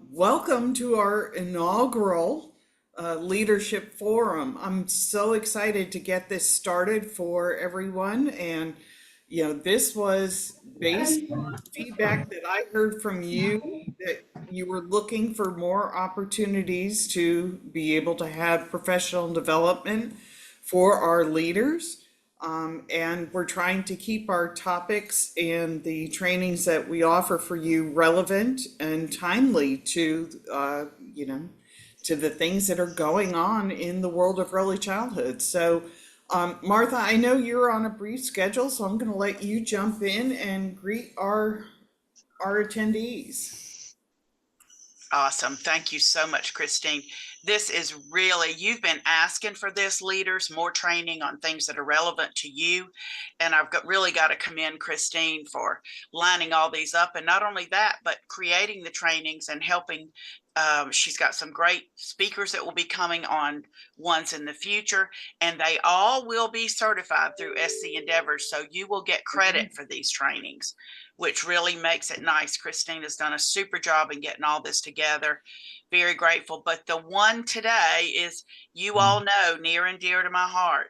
Welcome to our inaugural leadership forum. I'm so excited to get this started for everyone. And, this was based on feedback that I heard from you that you were looking for more opportunities to be able to have professional development for our leaders. And we're trying to keep our topics and the trainings that we offer for you relevant and timely to, to the things that are going on in the world of early childhood. So, Martha, I know you're on a brief schedule, so I'm going to let you jump in and greet our attendees. Awesome. Thank you so much, Christine. This is really, you've been asking for this, leaders, more training on things that are relevant to you. And really got to commend Christine for lining all these up. And not only that, but creating the trainings and helping. She's got some great speakers that will be coming on ones in the future, and they all will be certified through SC Endeavors. So you will get credit for these trainings, which really makes it nice. Christine has done a super job in getting all this together. Very grateful. But the one today is, you all know, near and dear to my heart,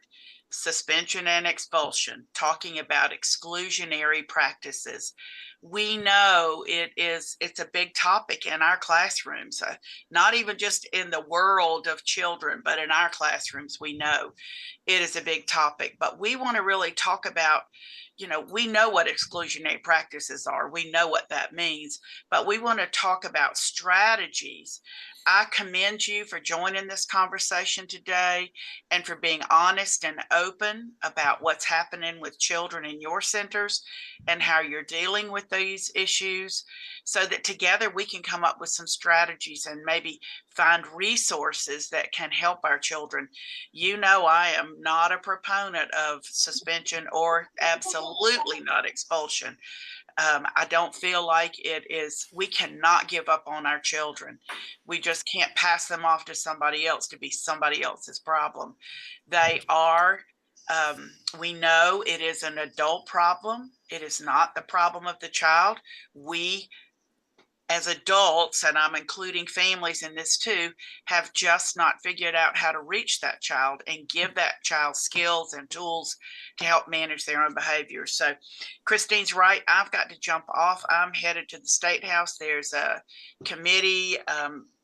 suspension and expulsion, talking about exclusionary practices. We know it's a big topic in our classrooms, not even just in the world of children, but in our classrooms. We know it is a big topic, but we want to really talk about, we know what exclusionary practices are. We know what that means, but we want to talk about strategies. I commend you for joining this conversation today and for being honest and open about what's happening with children in your centers and how you're dealing with these issues, so that together we can come up with some strategies and maybe find resources that can help our children. I am not a proponent of suspension, or absolutely not expulsion. I don't feel like it is, we cannot give up on our children. We just can't pass them off to somebody else to be somebody else's problem. They are, we know it is an adult problem. It is not the problem of the child. We, as adults, and I'm including families in this too, have just not figured out how to reach that child and give that child skills and tools to help manage their own behavior. So Christine's right. I've got to jump off. I'm headed to the State House. There's a committee,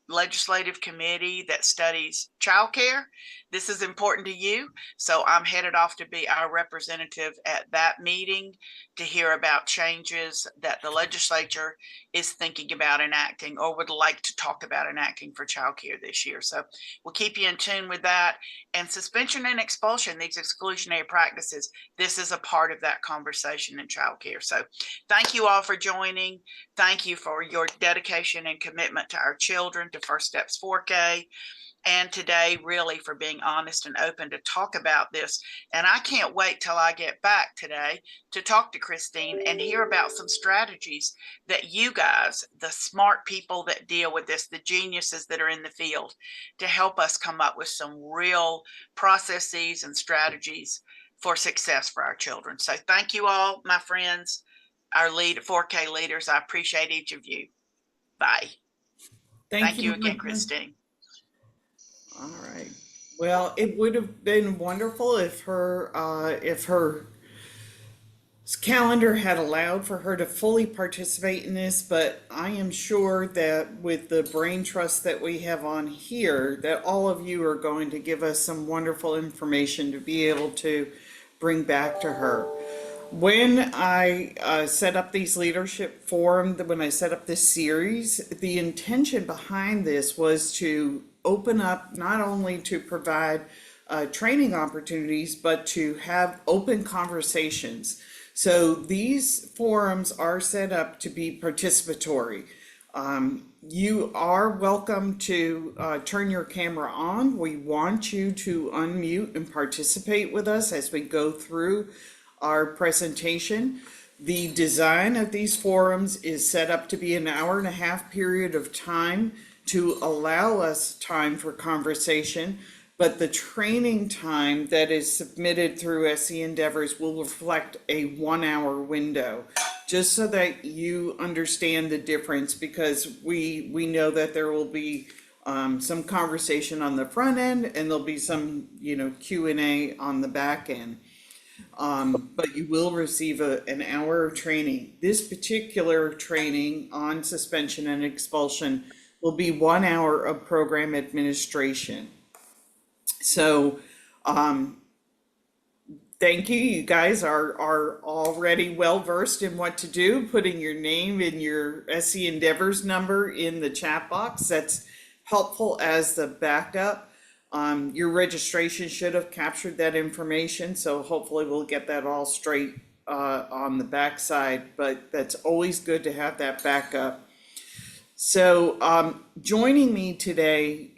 legislative committee that studies childcare. This is important to you. So I'm headed off to be our representative at that meeting to hear about changes that the legislature is thinking about enacting or would like to talk about enacting for childcare this year. So we'll keep you in tune with that. And suspension and expulsion, these exclusionary practices, this is a part of that conversation in childcare. So thank you all for joining. Thank you for your dedication and commitment to our children, to First Steps 4K. And today, really, for being honest and open to talk about this. And I can't wait till I get back today to talk to Christine and hear about some strategies that you guys, the smart people that deal with this, the geniuses that are in the field, to help us come up with some real processes and strategies for success for our children. So thank you all, my friends, our 4K leaders. I appreciate each of you. Bye. Thank Thank you, you again, Martha. Christine. All right. Well, it would have been wonderful if her calendar had allowed for her to fully participate in this, but I am sure that with the brain trust that we have on here, that all of you are going to give us some wonderful information to be able to bring back to her. When I set up these leadership forums, when I set up this series, the intention behind this was to open up not only to provide training opportunities, but to have open conversations. So these forums are set up to be participatory. You are welcome to turn your camera on. We want you to unmute and participate with us as we go through our presentation. The design of these forums is set up to be an hour-and-a-half period of time to allow us time for conversation, but the training time that is submitted through SE Endeavors will reflect a 1 hour window just so that you understand the difference, because we know that there will be some conversation on the front end, and there'll be some, Q&A on the back end. But you will receive an hour of training. This particular training on suspension and expulsion will be 1 hour of program administration. So, thank you. You guys are already well versed in what to do, putting your name and your SC Endeavors number in the chat box. That's helpful as the backup. Your registration should have captured that information, so hopefully we'll get that all straight on the backside, but that's always good to have that backup. So, joining me today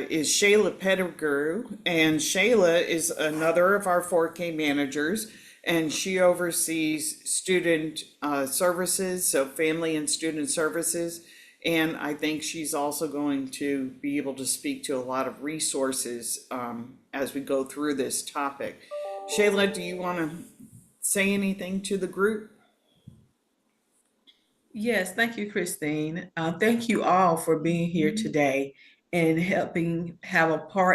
is Shayla Pettigrew, and Shayla is another of our 4K managers, and she oversees student services, so family and student services. And I think she's also going to be able to speak to a lot of resources as we go through this topic. Shayla, do you want to say anything to the group? Yes, thank you, Christine. Thank you all for being here today and helping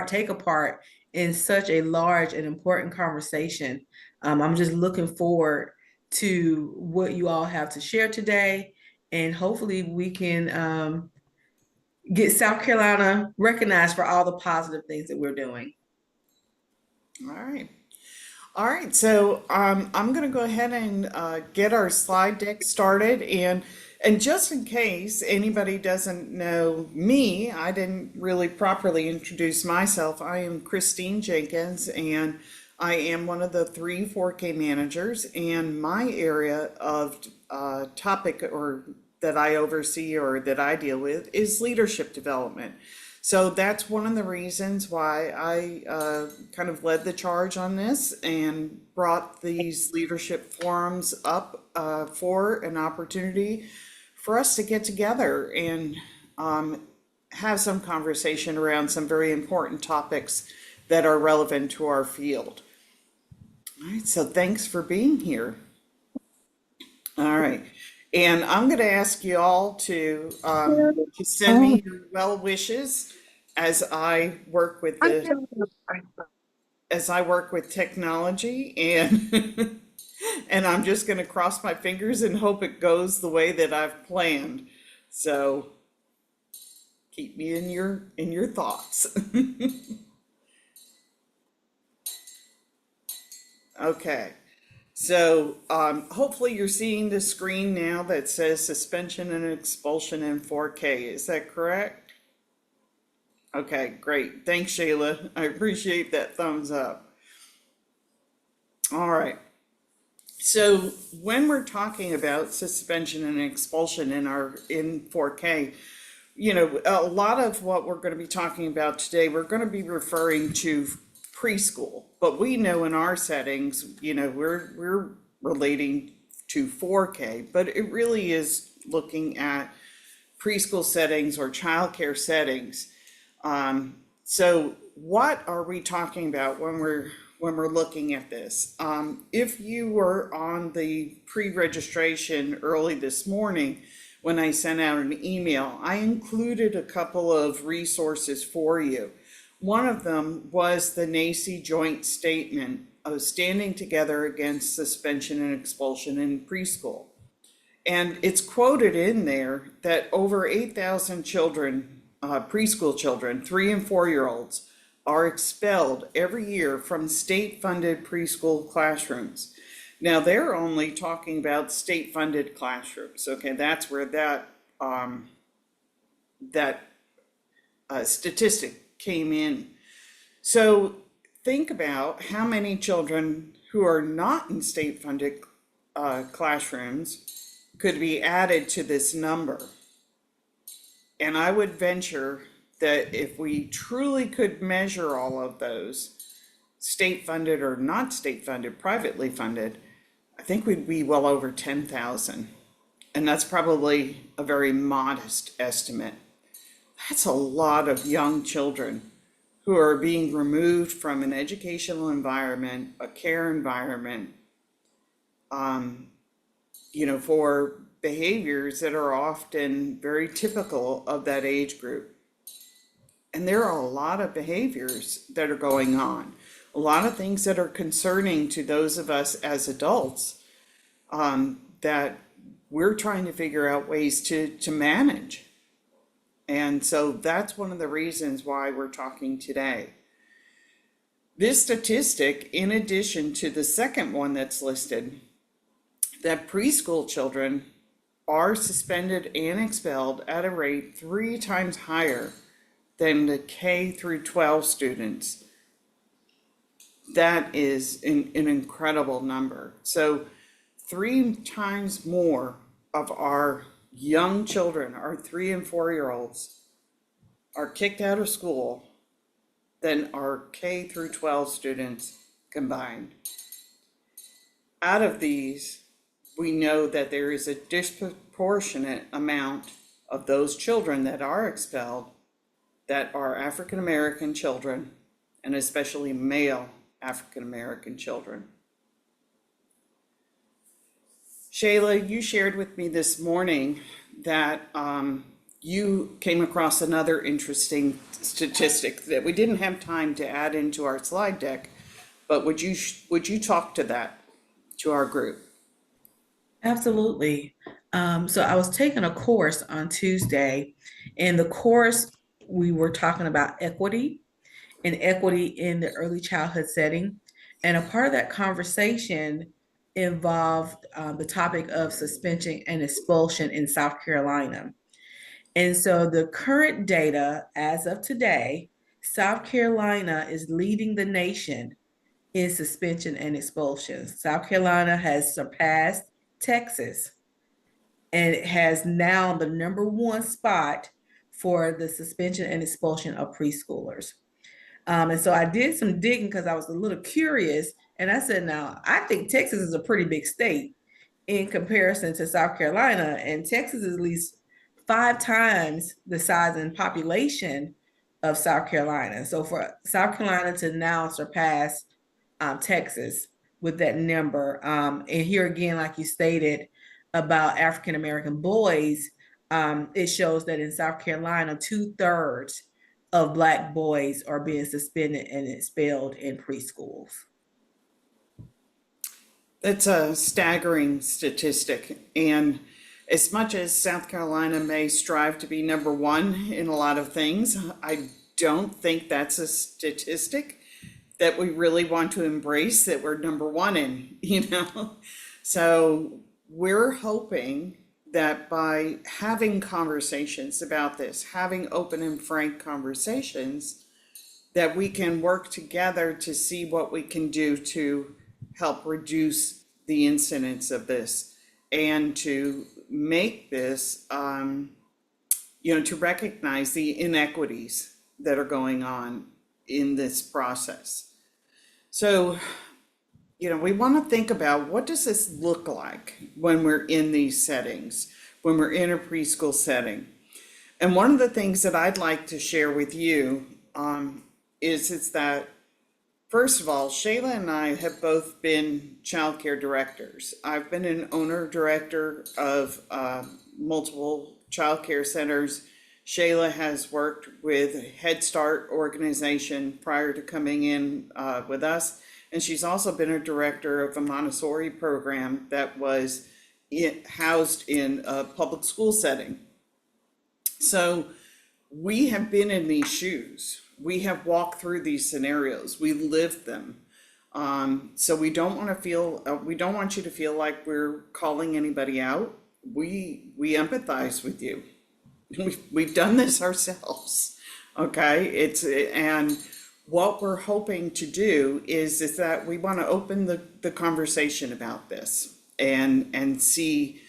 take a part in such a large and important conversation. I'm just looking forward to what you all have to share today, and hopefully we can get South Carolina recognized for all the positive things that we're doing. All right. All right, so I'm going to go ahead and get our slide deck started, and just in case anybody doesn't know me, I didn't really properly introduce myself. I am Christine Jenkins, and I am one of the 4K managers, and my area of topic or that I oversee or that I deal with is leadership development. So that's one of the reasons why I kind of led the charge on this and brought these leadership forums up for an opportunity for us to get together and have some conversation around some very important topics that are relevant to our field. All right, so thanks for being here. All right. And I'm going to ask you all to send me your well wishes as I work with technology, and and I'm just going to cross my fingers and hope it goes the way that I've planned. So keep me in your thoughts. Okay. So hopefully you're seeing the screen now that says suspension and expulsion in 4K. Is that correct? Okay, great. Thanks, Shayla. I appreciate that thumbs up. All right. So when we're talking about suspension and expulsion in 4K, a lot of what we're going to be talking about today, we're going to be referring to preschool, but we know in our settings, we're relating to 4K, but it really is looking at preschool settings or childcare settings. So what are we talking about when we're looking at this? If you were on the pre-registration early this morning, when I sent out an email, I included a couple of resources for you. One of them was the NACI joint statement of standing together against suspension and expulsion in preschool. And it's quoted in there that over 8,000 children, preschool children, 3 and 4-year-olds, are expelled every year from state-funded preschool classrooms. Now, they're only talking about state-funded classrooms. Okay, that's where that statistic came in. So think about how many children who are not in state-funded classrooms could be added to this number. And I would venture that if we truly could measure all of those, state-funded or not state-funded, privately funded, I think we'd be well over 10,000. And that's probably a very modest estimate. That's a lot of young children who are being removed from an educational environment, a care environment, for behaviors that are often very typical of that age group. And there are a lot of behaviors that are going on, a lot of things that are concerning to those of us as adults, that we're trying to figure out ways to manage. And so that's one of the reasons why we're talking today. This statistic, in addition to the second one that's listed, that preschool children are suspended and expelled at a rate 3 times higher than the K through 12 students. That is an incredible number. So 3 times more of our young children, our 3 and 4-year-olds, are kicked out of school than our K through 12 students combined. Out of these, we know that there is a disproportionate amount of those children that are expelled that are African American children, and especially male African American children. Shayla, you shared with me this morning that you came across another interesting statistic that we didn't have time to add into our slide deck, but would you talk to that to our group? Absolutely. So I was taking a course on Tuesday. In the course, we were talking about equity and equity in the early childhood setting. And a part of that conversation involved the topic of suspension and expulsion in South Carolina. And so the current data as of today, South Carolina is leading the nation in suspension and expulsion. South Carolina has surpassed Texas, and it has now the #1 spot for the suspension and expulsion of preschoolers. And so I did some digging because I was a little curious. And I said, now, I think Texas is a pretty big state in comparison to South Carolina. And Texas is at least 5 times the size and population of South Carolina. So for South Carolina to now surpass Texas with that number. And here again, like you stated about African American boys, it shows that in South Carolina, 2/3 of Black boys are being suspended and expelled in preschools. That's a staggering statistic. And as much as South Carolina may strive to be #1 in a lot of things, I don't think that's a statistic that we really want to embrace that we're #1 in. So we're hoping that by having conversations about this, having open and frank conversations, that we can work together to see what we can do to help reduce the incidence of this and to make this, to recognize the inequities that are going on in this process. So, we want to think about what does this look like when we're in these settings, when we're in a preschool setting. And one of the things that I'd like to share with you is that, first of all, Shayla and I have both been childcare directors. I've been an owner director of multiple childcare centers. Shayla has worked with a Head Start organization prior to coming in with us. And she's also been a director of a Montessori program that was housed in a public school setting. So we have been in these shoes. We have walked through these scenarios. We lived them. So we don't want you to feel like we're calling anybody out. We empathize with you. We've done this ourselves. Okay. And what we're hoping to do is that we want to open the conversation about this and see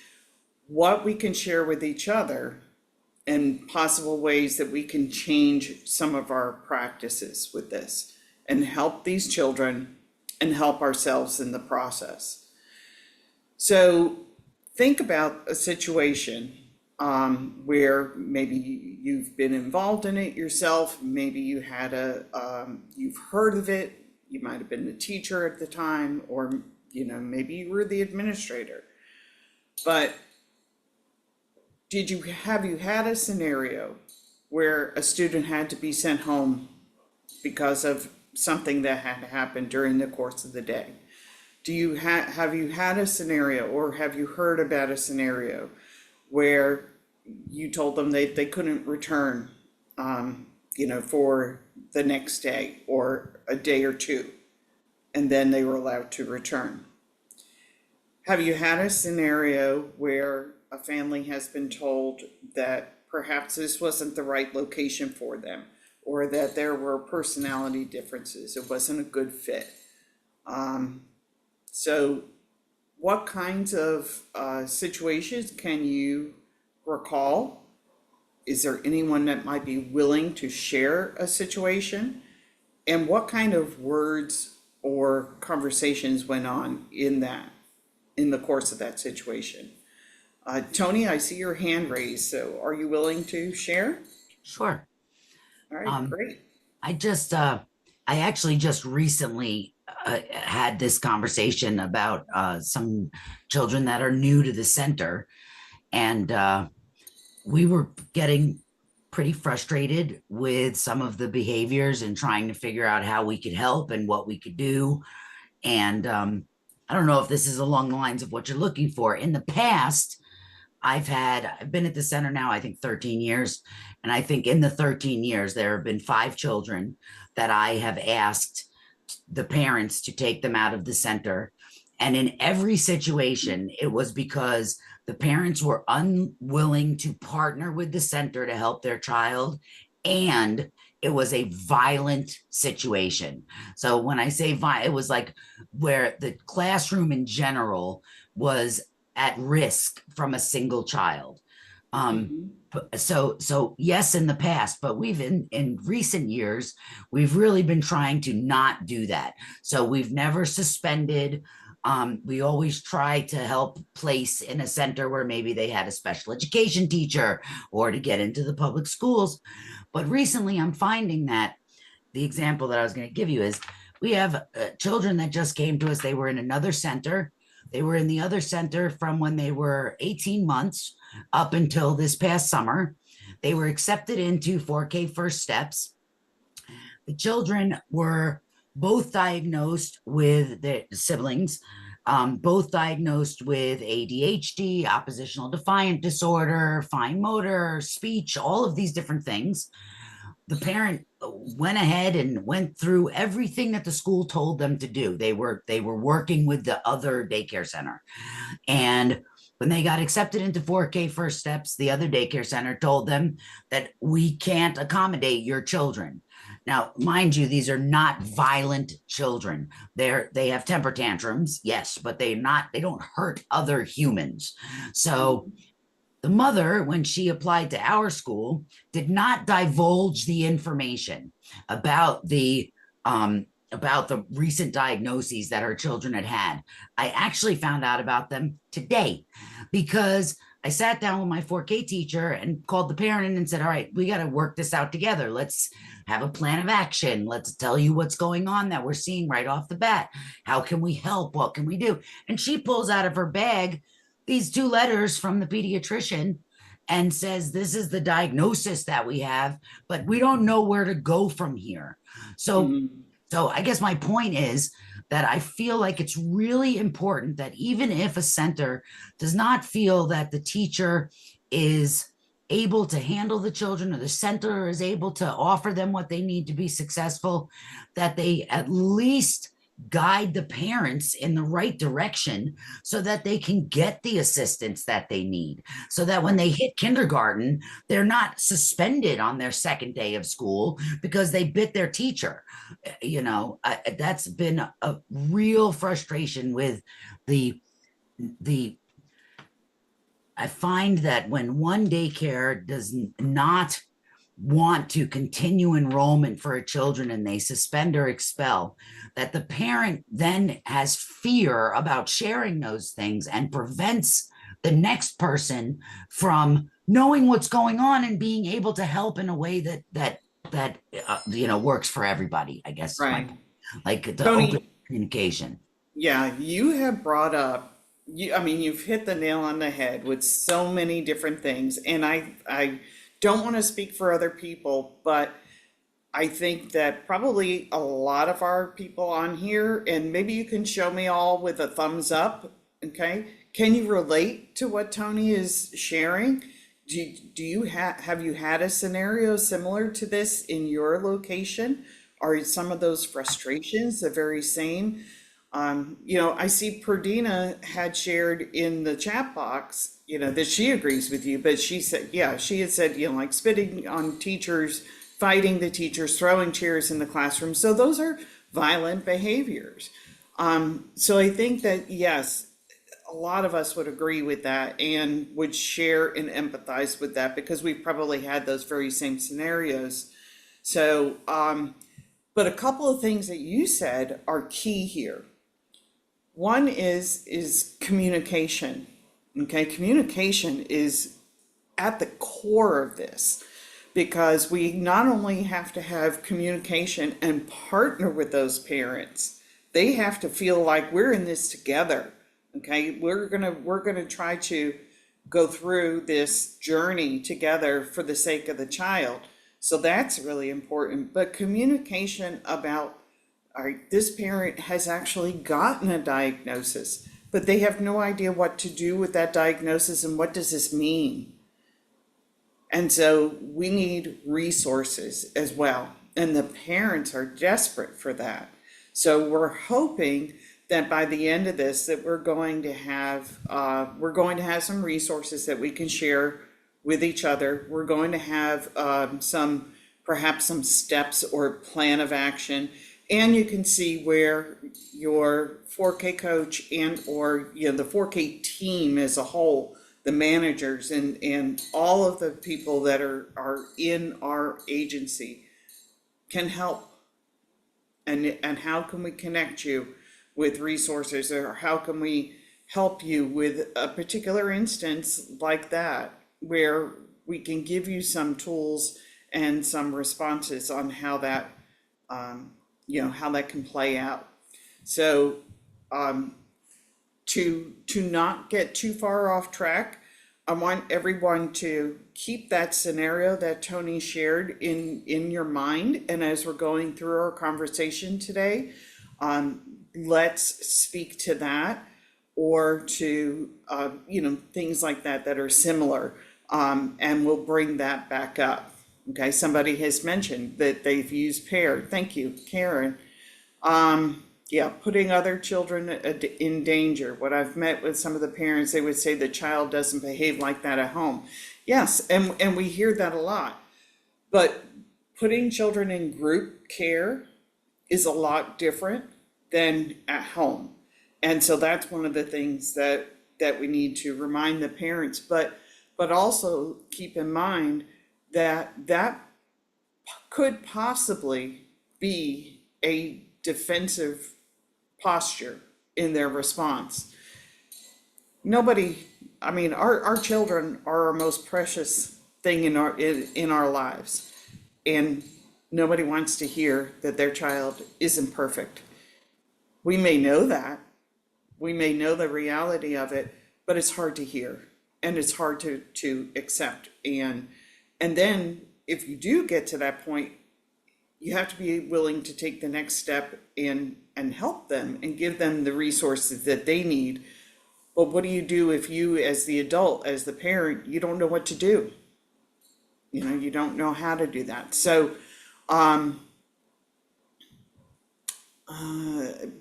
what we can share with each other and possible ways that we can change some of our practices with this and help these children and help ourselves in the process. So think about a situation where maybe you've been involved in it yourself, maybe you had you've heard of it, you might have been the teacher at the time, or maybe you were the administrator. But have you had a scenario where a student had to be sent home because of something that had happened during the course of the day? Have you had a scenario, or have you heard about a scenario where you told them they couldn't return, for the next day or a day or two, and then they were allowed to return? Have you had a scenario where a family has been told that perhaps this wasn't the right location for them, or that there were personality differences, it wasn't a good fit? So what kinds of situations can you recall? Is there anyone that might be willing to share a situation? And what kind of words or conversations went on in the course of that situation? Tony, I see your hand raised, so are you willing to share? Sure. All right, Um, great. I actually just recently had this conversation about some children that are new to the center, and we were getting pretty frustrated with some of the behaviors and trying to figure out how we could help and what we could do. And I don't know if this is along the lines of what you're looking for. In the past, I've been at the center now, I think 13 years. And I think in the 13 years, there have been 5 children that I have asked the parents to take them out of the center. And in every situation, it was because the parents were unwilling to partner with the center to help their child, and it was a violent situation. So when I say violent, it was like where the classroom in general was at risk from a single child. Um, Mhm. so yes, in the past, but we've in recent years, we've really been trying to not do that. So we've never suspended. We always try to help place in a center where maybe they had a special education teacher or to get into the public schools. But recently, I'm finding that the example that I was going to give you is we have children that just came to us. They were in another center. They were in the other center from when they were 18 months up until this past summer. They were accepted into 4K First Steps. The children were both diagnosed with their siblings, both diagnosed with ADHD, oppositional defiant disorder, fine motor, speech, all of these different things. The parent went ahead and went through everything that the school told them to do. They were working with the other daycare center. And when they got accepted into 4K First Steps, the other daycare center told them that we can't accommodate your children. Now, mind you, these are not violent children. They have temper tantrums, yes, but they don't hurt other humans. So the mother, when she applied to our school, did not divulge the information about the recent diagnoses that her children had had. I actually found out about them today because I sat down with my 4K teacher and called the parent in and said, all right, we got to work this out together. Let's have a plan of action. Let's tell you what's going on that we're seeing right off the bat. How can we help? What can we do? And she pulls out of her bag these 2 letters from the pediatrician and says, this is the diagnosis that we have, but we don't know where to go from here. So Mhm. so I guess my point is that I feel like it's really important that even if a center does not feel that the teacher is able to handle the children, or the center is able to offer them what they need to be successful, that they at least guide the parents in the right direction so that they can get the assistance that they need, so that when they hit kindergarten, they're not suspended on their second day of school because they bit their teacher. That's been a real frustration with the I find that when one daycare does not want to continue enrollment for children and they suspend or expel, that the parent then has fear about sharing those things and prevents the next person from knowing what's going on and being able to help in a way that works for everybody, I guess. Right. Like the open Tony, communication. yeah, you have brought up I mean, you've hit the nail on the head with so many different things. And I don't want to speak for other people, but I think that probably a lot of our people on here, and maybe you can show me all with a thumbs up, okay? Can you relate to what Tony is sharing? Do you have you had a scenario similar to this in your location? Are some of those frustrations the very same? I see Perdina had shared in the chat box, that she agrees with you, but she said, yeah, she had said, like spitting on teachers, fighting the teachers, throwing chairs in the classroom. So those are violent behaviors. So I think that, yes, a lot of us would agree with that and would share and empathize with that because we've probably had those very same scenarios. So, but a couple of things that you said are key here. One is communication. Okay, communication is at the core of this because we not only have to have communication and partner with those parents, they have to feel like we're in this together. Okay, we're gonna try to go through this journey together for the sake of the child. So that's really important. But communication about, all right, this parent has actually gotten a diagnosis, but they have no idea what to do with that diagnosis and what does this mean? And so we need resources as well. And the parents are desperate for that. So we're hoping that by the end of this, that we're going to have some resources that we can share with each other. We're going to have perhaps some steps or plan of action. And you can see where your 4K coach and or the 4K team as a whole, the managers and all of the people that are in our agency can help. And how can we connect you with resources, or how can we help you with a particular instance like that, where we can give you some tools and some responses on how that how that can play out. So to not get too far off track, I want everyone to keep that scenario that Tony shared in your mind. And as we're going through our conversation today, let's speak to that or to, things like that that are similar. And we'll bring that back up. Okay, somebody has mentioned that they've used PAIR. Thank you, Karen. Putting other children in danger. What I've met with some of the parents, they would say the child doesn't behave like that at home. Yes, and we hear that a lot. But putting children in group care is a lot different than at home. And so that's one of the things that we need to remind the parents, but also keep in mind that could possibly be a defensive posture in their response. Our children are our most precious thing in our lives, and nobody wants to hear that their child isn't perfect. We may know that, we may know the reality of it, but it's hard to hear and it's hard to accept. And then if you do get to that point, you have to be willing to take the next step and help them and give them the resources that they need. But what do you do if you, as the adult, as the parent, you don't know what to do? You don't know how to do that. So one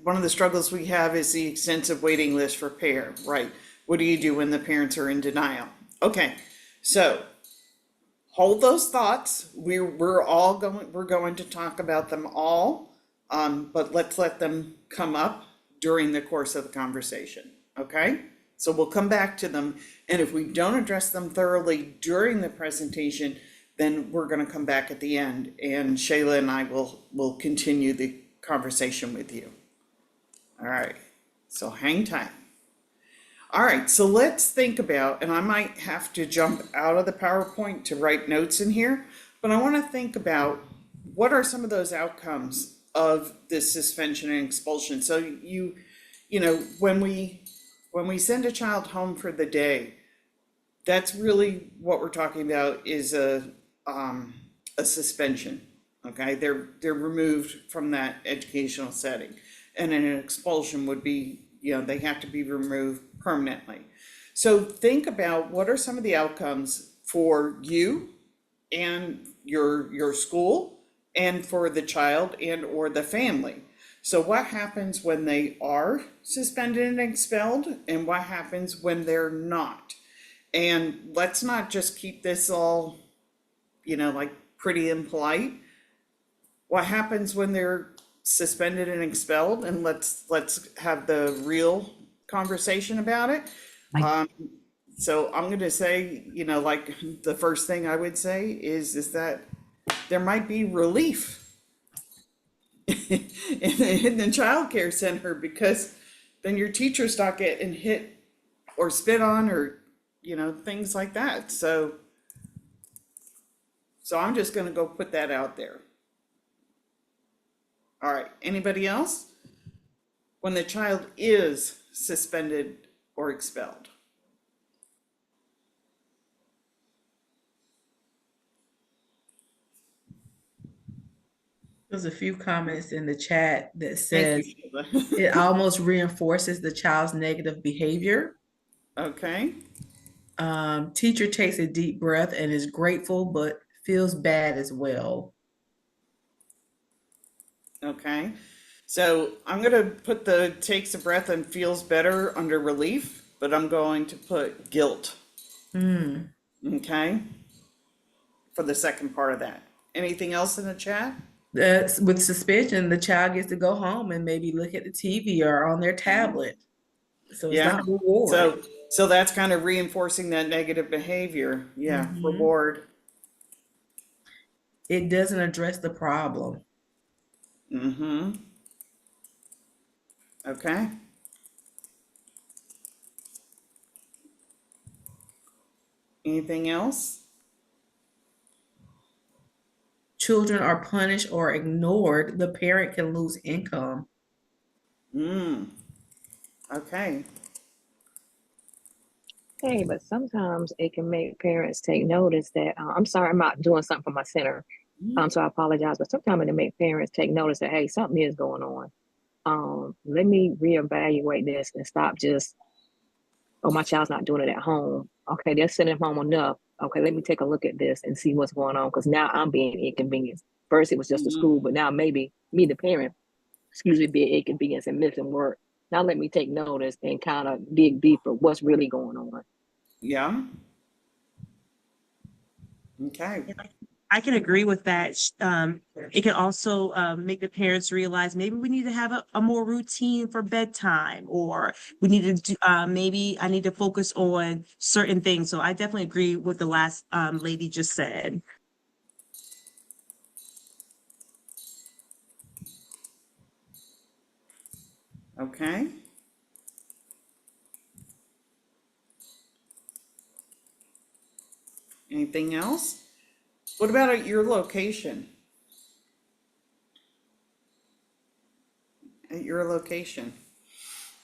of the struggles we have is the extensive waiting list for PAIR, right? What do you do when the parents are in denial? Okay, so hold those thoughts. We're going to talk about them all, but let's let them come up during the course of the conversation, okay? So we'll come back to them, and if we don't address them thoroughly during the presentation, then we're gonna come back at the end, and Shayla and I will continue the conversation with you. All right, so hang tight. All right, so let's think about, and I might have to jump out of the PowerPoint to write notes in here, but I want to think about what are some of those outcomes of this suspension and expulsion. So when we when we send a child home for the day, that's really what we're talking about is a suspension. Okay, they're removed from that educational setting, and then an expulsion would be, you know, they have to be removed permanently. So think about what are some of the outcomes for you and your school and for the child and or the family. So what happens when they are suspended and expelled, and what happens when they're not? And let's not just keep this all, you know, like pretty and polite. What happens when they're suspended and expelled? And let's have the real conversation about it. I- Um, so I'm gonna say, you know, like the first thing I would say is that there might be relief in the childcare center, because then your teachers not getting hit or spit on or, you know, things like that. So I'm just gonna go put that out there. All right, anybody else? When the child is suspended or expelled. There's a few comments in the chat that Thank says you, Sheila. it almost reinforces the child's negative behavior. Okay, Teacher takes a deep breath and is grateful, but feels bad as well. okay. So I'm gonna put the takes a breath and feels better under relief, but I'm going to put guilt, Hmm. okay? For the second part of that. Anything else in the chat? With suspension, the child gets to go home and maybe look at the TV or on their tablet. So it's Yeah, like a reward. so that's kind of reinforcing that negative behavior. Yeah, Mhm. reward. It doesn't address the problem. Mm-hmm. Okay. Anything else? Children are punished or ignored, the parent can lose income. Okay. Hey, but sometimes it can make parents take notice that I'm sorry, I'm not doing something for my center. So I apologize, but sometimes it make parents take notice that hey, something is going on. Let me reevaluate this and stop just, oh, my child's not doing it at home. Okay, they're sitting at home enough. Okay, let me take a look at this and see what's going on because now I'm being inconvenienced. First, it was just a school, but now maybe me, the parent, excuse me, being inconvenienced and missing work. Now let me take notice and kind of dig deeper what's really going on. Yeah. Okay. I can agree with that. It can also make the parents realize maybe we need to have a more routine for bedtime, or we need to do, maybe I need to focus on certain things. So I definitely agree with the last lady just said. Okay. Anything else? What about at your location? At your location?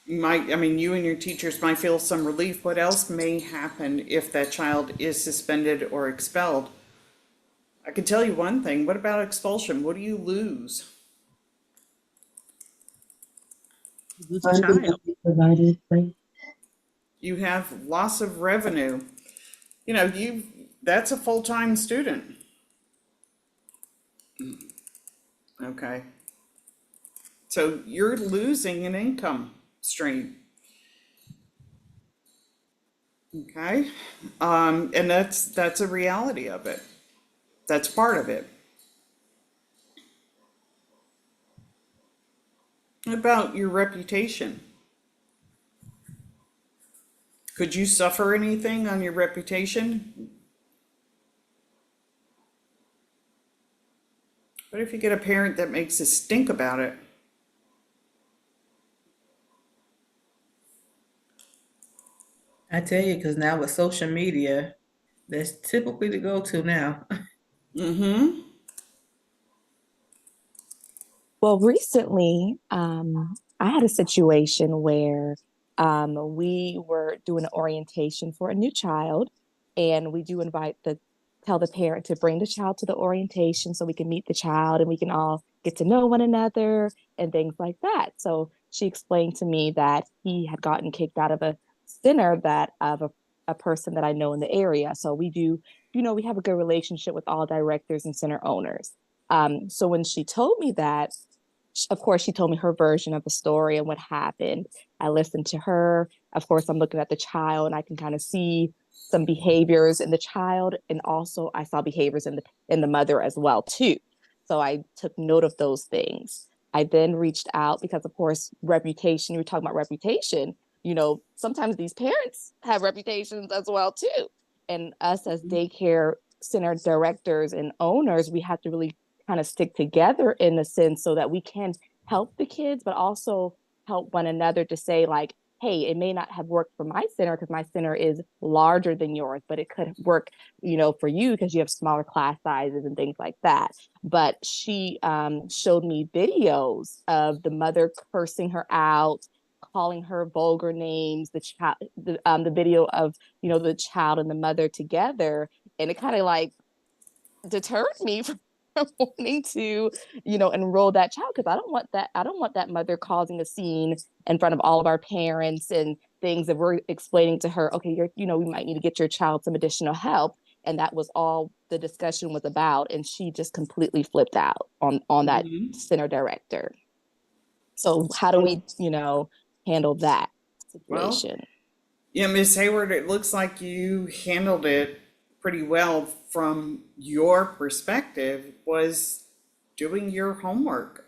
You might, I mean, you and your teachers might feel some relief. What else may happen if that child is suspended or expelled? I can tell you one thing. What about expulsion? What do you lose? Lose a child. Provided, right? You have loss of revenue. You know, that's a full-time student. Okay. So you're losing an income stream. Okay. And that's a reality of it. That's part of it. What about your reputation? Could you suffer anything on your reputation? What if you get a parent that makes a stink about it? I tell you, because now with social media, that's typically the go-to now. Mm-hmm. Well, recently, I had a situation where We were doing an orientation for a new child, and we do tell the parent to bring the child to the orientation so we can meet the child and we can all get to know one another and things like that. So she explained to me that he had gotten kicked out of a center of a person that I know in the area. So we do, we have a good relationship with all directors and center owners. So when she told me that, of course, she told me her version of the story and what happened. I listened to her. Of course, I'm looking at the child and I can kind of see some behaviors in the child, and also I saw behaviors in the mother as well too. So I took note of those things. I then reached out because, of course, reputation. You were talking about reputation. Sometimes these parents have reputations as well too, and us as daycare center directors and owners, we have to really kind of stick together in a sense so that we can help the kids, but also help one another to say, like, hey, it may not have worked for my center because my center is larger than yours, but it could work, for you because you have smaller class sizes and things like that. But she showed me videos of the mother cursing her out, calling her vulgar names, the video of, the child and the mother together. And it kind of like deterred me from wanting to, enroll that child, because I don't want that mother causing a scene in front of all of our parents and things that we're explaining to her, okay, we might need to get your child some additional help. And that was all the discussion was about. And she just completely flipped out on that center director. So how do we, handle that Well, situation? yeah, Miss Hayward, it looks like you handled it pretty well from your perspective, was doing your homework.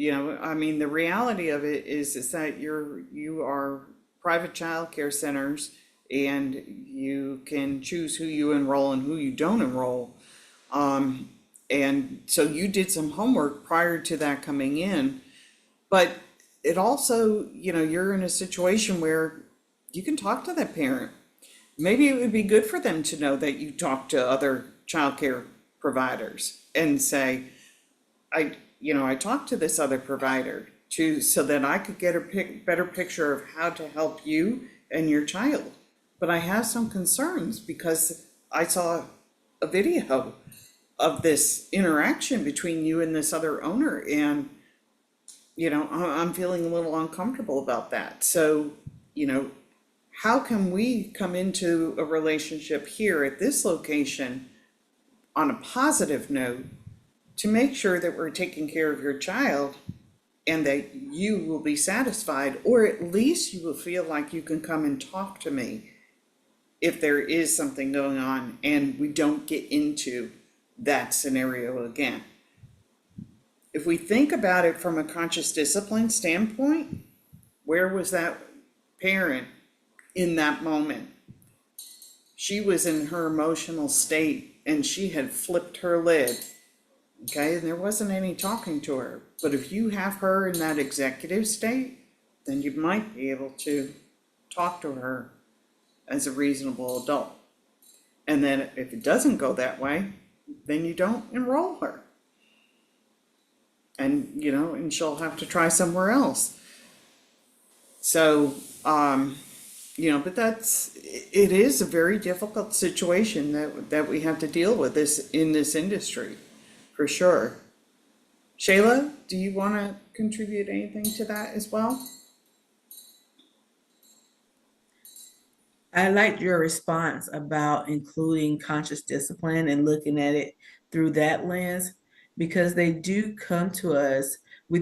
I mean, the reality of it is that you are private child care centers, and you can choose who you enroll and who you don't enroll. And so you did some homework prior to that coming in, but it also, you're in a situation where you can talk to that parent. Maybe it would be good for them to know that you talk to other childcare providers and say, I talked to this other provider so that I could get a better picture of how to help you and your child. But I have some concerns because I saw a video of this interaction between you and this other owner, and I'm feeling a little uncomfortable about that. So, how can we come into a relationship here at this location on a positive note to make sure that we're taking care of your child and that you will be satisfied, or at least you will feel like you can come and talk to me if there is something going on and we don't get into that scenario again. If we think about it from a conscious discipline standpoint, where was that parent in that moment? She was in her emotional state and she had flipped her lid. Okay, and there wasn't any talking to her. But if you have her in that executive state, then you might be able to talk to her as a reasonable adult. And then if it doesn't go that way, then you don't enroll her. And, and she'll have to try somewhere else. So, but it is a very difficult situation that we have to deal with in this industry, for sure. Shayla, do you want to contribute anything to that as well? I liked your response about including conscious discipline and looking at it through that lens, because they do come to us. We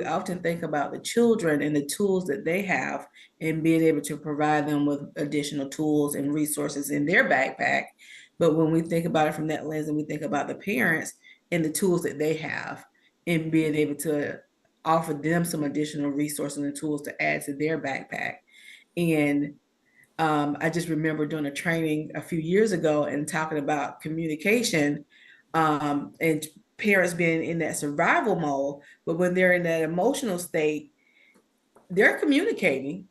often think about the children and the tools that they have and being able to provide them with additional tools and resources in their backpack. But when we think about it from that lens and we think about the parents and the tools that they have and being able to offer them some additional resources and tools to add to their backpack. And I just remember doing a training a few years ago and talking about communication, and parents being in that survival mode. But when they're in that emotional state, they're communicating.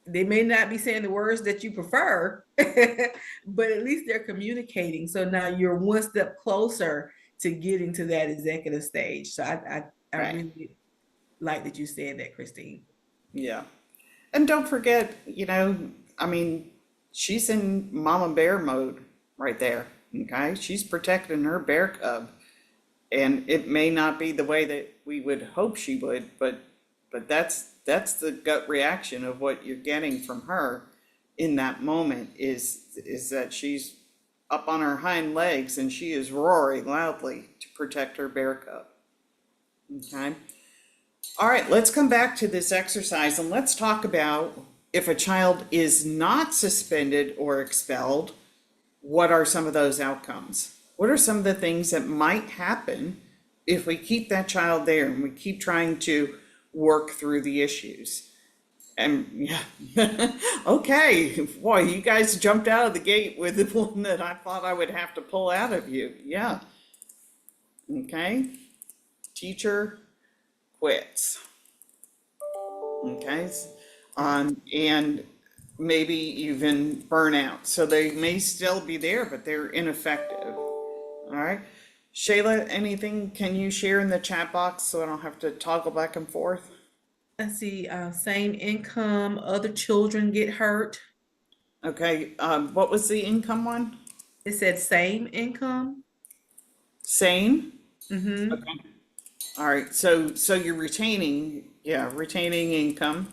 They may not be saying the words that you prefer, but at least they're communicating. So now you're one step closer to getting to that executive stage. So I Right. really like that you said that, Christine. Yeah. And don't forget, I mean, she's in mama bear mode right there. Okay, she's protecting her bear cub, and it may not be the way that we would hope she would, but that's the gut reaction of what you're getting from her in that moment is that she's up on her hind legs and she is roaring loudly to protect her bear cub. Okay. All right, let's come back to this exercise and let's talk about if a child is not suspended or expelled, what are some of those outcomes? What are some of the things that might happen if we keep that child there and we keep trying to work through the issues? And yeah, okay, boy, you guys jumped out of the gate with the one that I thought I would have to pull out of you. Yeah. Okay. Teacher quits. Okay. And maybe even burnout. So they may still be there, but they're ineffective. All right. Shayla, anything can you share in the chat box so I don't have to toggle back and forth? Let's see, same income, other children get hurt. Okay, what was the income one? It said same income. Same? Mm-hmm. Okay. All right, so you're retaining income.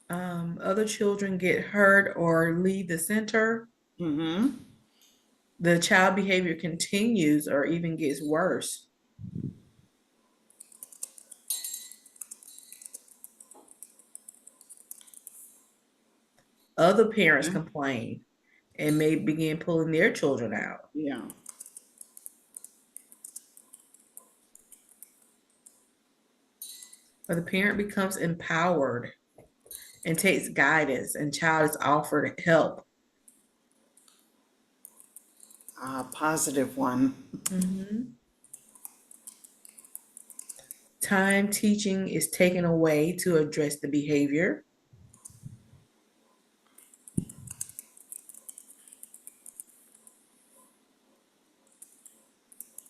Other children get hurt or leave the center. Mm-hmm. The child behavior continues or even gets worse. Other parents Okay. complain and may begin pulling their children out. Yeah. Or the parent becomes empowered and takes guidance and child is offered help. Positive one. Mm-hmm. Time teaching is taken away to address the behavior.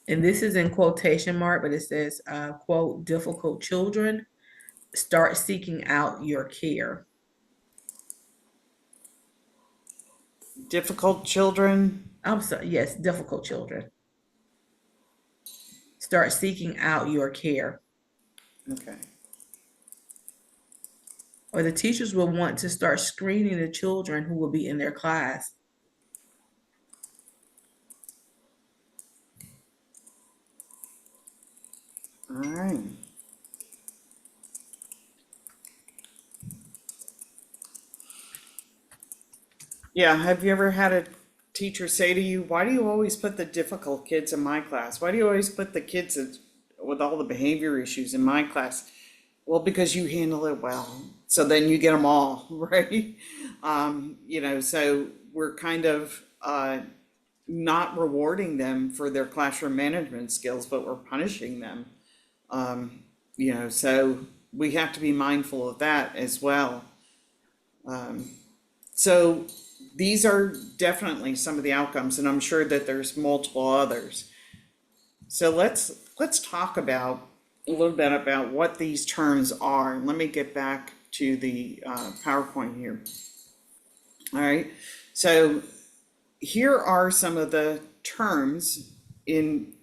And this is in quotation mark, but it says, quote, difficult children start seeking out your care. Difficult children. I'm sorry, yes, difficult children start seeking out your care. Okay. Or the teachers will want to start screening the children who will be in their class. All right. Yeah, have you ever had a teacher say to you, why do you always put the difficult kids in my class? Why do you always put the kids with all the behavior issues in my class? Well, because you handle it well. So then you get them all, right? So we're kind of not rewarding them for their classroom management skills, but we're punishing them. So we have to be mindful of that as well. So these are definitely some of the outcomes, and I'm sure that there's multiple others. So let's talk about a little bit about what these terms are. Let me get back to the PowerPoint here. All right, so here are some of the terms in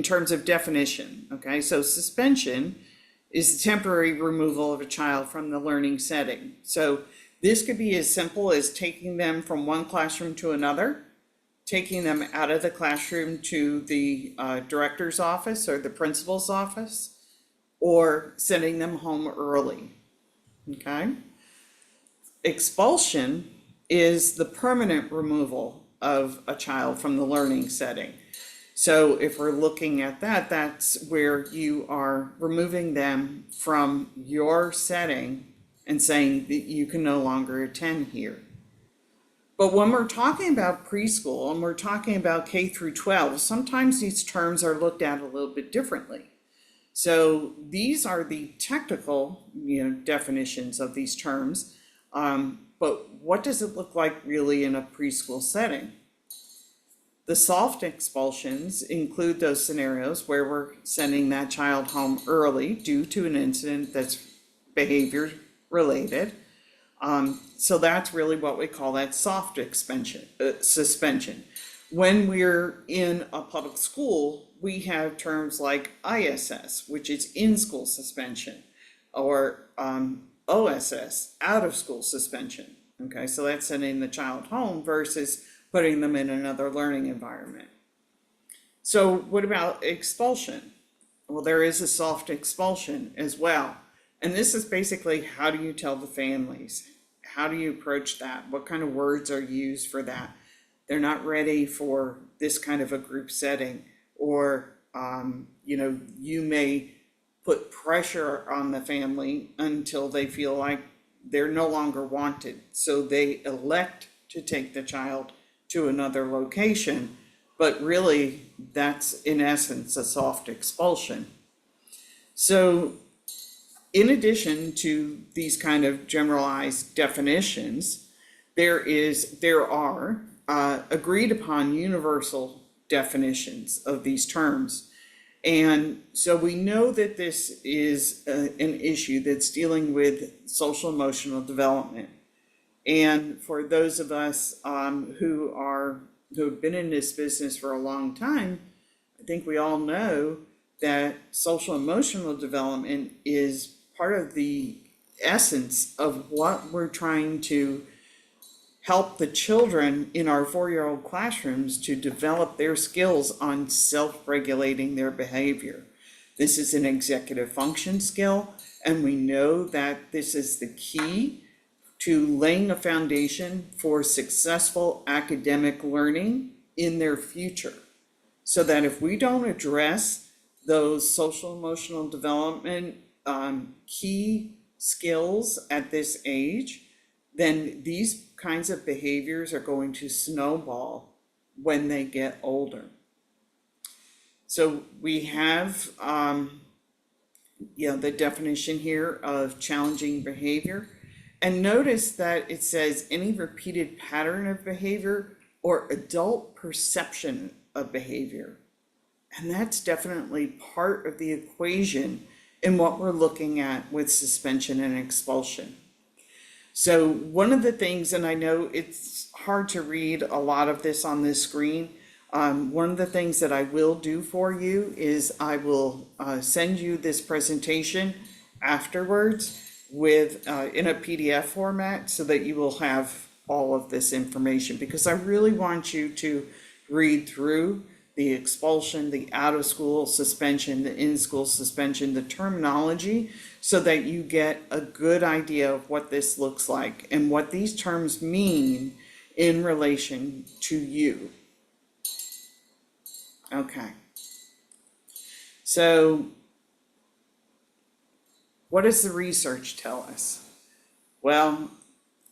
terms of definition. Okay, so suspension is the temporary removal of a child from the learning setting. So this could be as simple as taking them from one classroom to another, taking them out of the classroom to the director's office or the principal's office, or sending them home early. Okay? Expulsion is the permanent removal of a child from the learning setting. So if we're looking at that, that's where you are removing them from your setting and saying that you can no longer attend here. But when we're talking about preschool and we're talking about K through 12, sometimes these terms are looked at a little bit differently. So these are the technical, definitions of these terms. But what does it look like really in a preschool setting? The soft expulsions include those scenarios where we're sending that child home early due to an incident that's behavior related. So that's really what we call that soft suspension. When we're in a public school, we have terms like ISS, which is in-school suspension, or OSS, out-of-school suspension. Okay, so that's sending the child home versus putting them in another learning environment. So what about expulsion? Well, there is a soft expulsion as well. And this is basically, how do you tell the families? How do you approach that? What kind of words are used for that? They're not ready for this kind of a group setting, or, you may put pressure on the family until they feel like they're no longer wanted. So they elect to take the child to another location, but really that's in essence a soft expulsion. So in addition to these kind of generalized definitions, there are agreed upon universal definitions of these terms. And so we know that this is an issue that's dealing with social emotional development. And for those of us who have been in this business for a long time, I think we all know that social emotional development is part of the essence of what we're trying to help the children in our 4-year-old classrooms to develop their skills on self-regulating their behavior. This is an executive function skill, and we know that this is the key to laying a foundation for successful academic learning in their future. So that if we don't address those social emotional development key skills at this age, then these kinds of behaviors are going to snowball when they get older. So we have the definition here of challenging behavior. And notice that it says any repeated pattern of behavior or adult perception of behavior. And that's definitely part of the equation in what we're looking at with suspension and expulsion. So one of the things, and I know it's hard to read a lot of this on this screen, one of the things that I will do for you is I will send you this presentation afterwards with in a PDF format so that you will have all of this information, because I really want you to read through the expulsion, the out-of-school suspension, the in-school suspension, the terminology, so that you get a good idea of what this looks like and what these terms mean in relation to you. Okay. So, what does the research tell us? Well,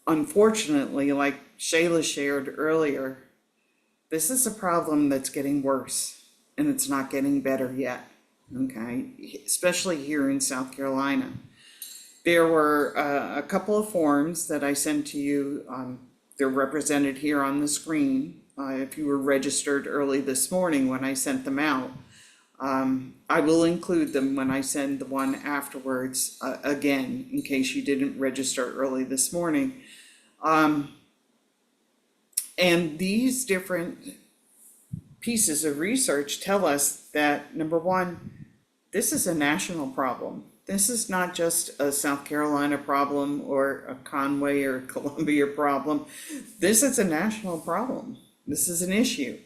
unfortunately, like Shayla shared earlier, this is a problem that's getting worse, and it's not getting better yet, okay? Especially here in South Carolina. There were a couple of forms that I sent to you. They're represented here on the screen. If you were registered early this morning when I sent them out, I will include them when I send the one afterwards again, in case you didn't register early this morning. And these different pieces of research tell us that, number one, this is a national problem. This is not just a South Carolina problem or a Conway or Columbia problem. This is a national problem. This is an issue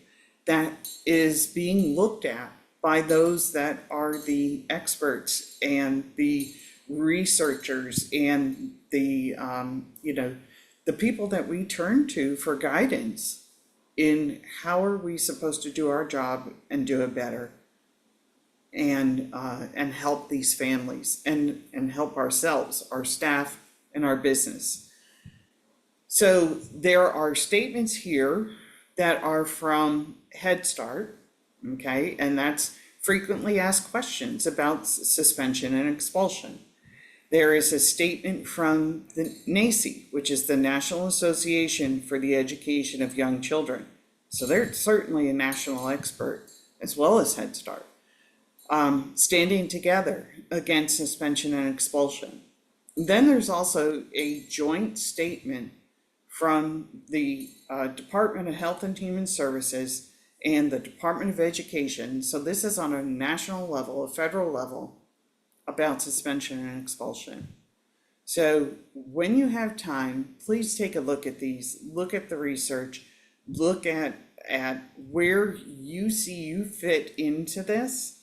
that is being looked at by those that are the experts and the researchers and the the people that we turn to for guidance in how are we supposed to do our job and do it better, and help these families and help ourselves, our staff, and our business. So there are statements here that are from Head Start, okay, and that's frequently asked questions about suspension and expulsion. There is a statement from the NACE, which is the National Association for the Education of Young Children. So they're certainly a national expert, as well as Head Start, standing together against suspension and expulsion. Then there's also a joint statement from the Department of Health and Human Services and the Department of Education. So this is on a national level, a federal level, about suspension and expulsion. So when you have time, please take a look at these, look at the research, look at where you see you fit into this,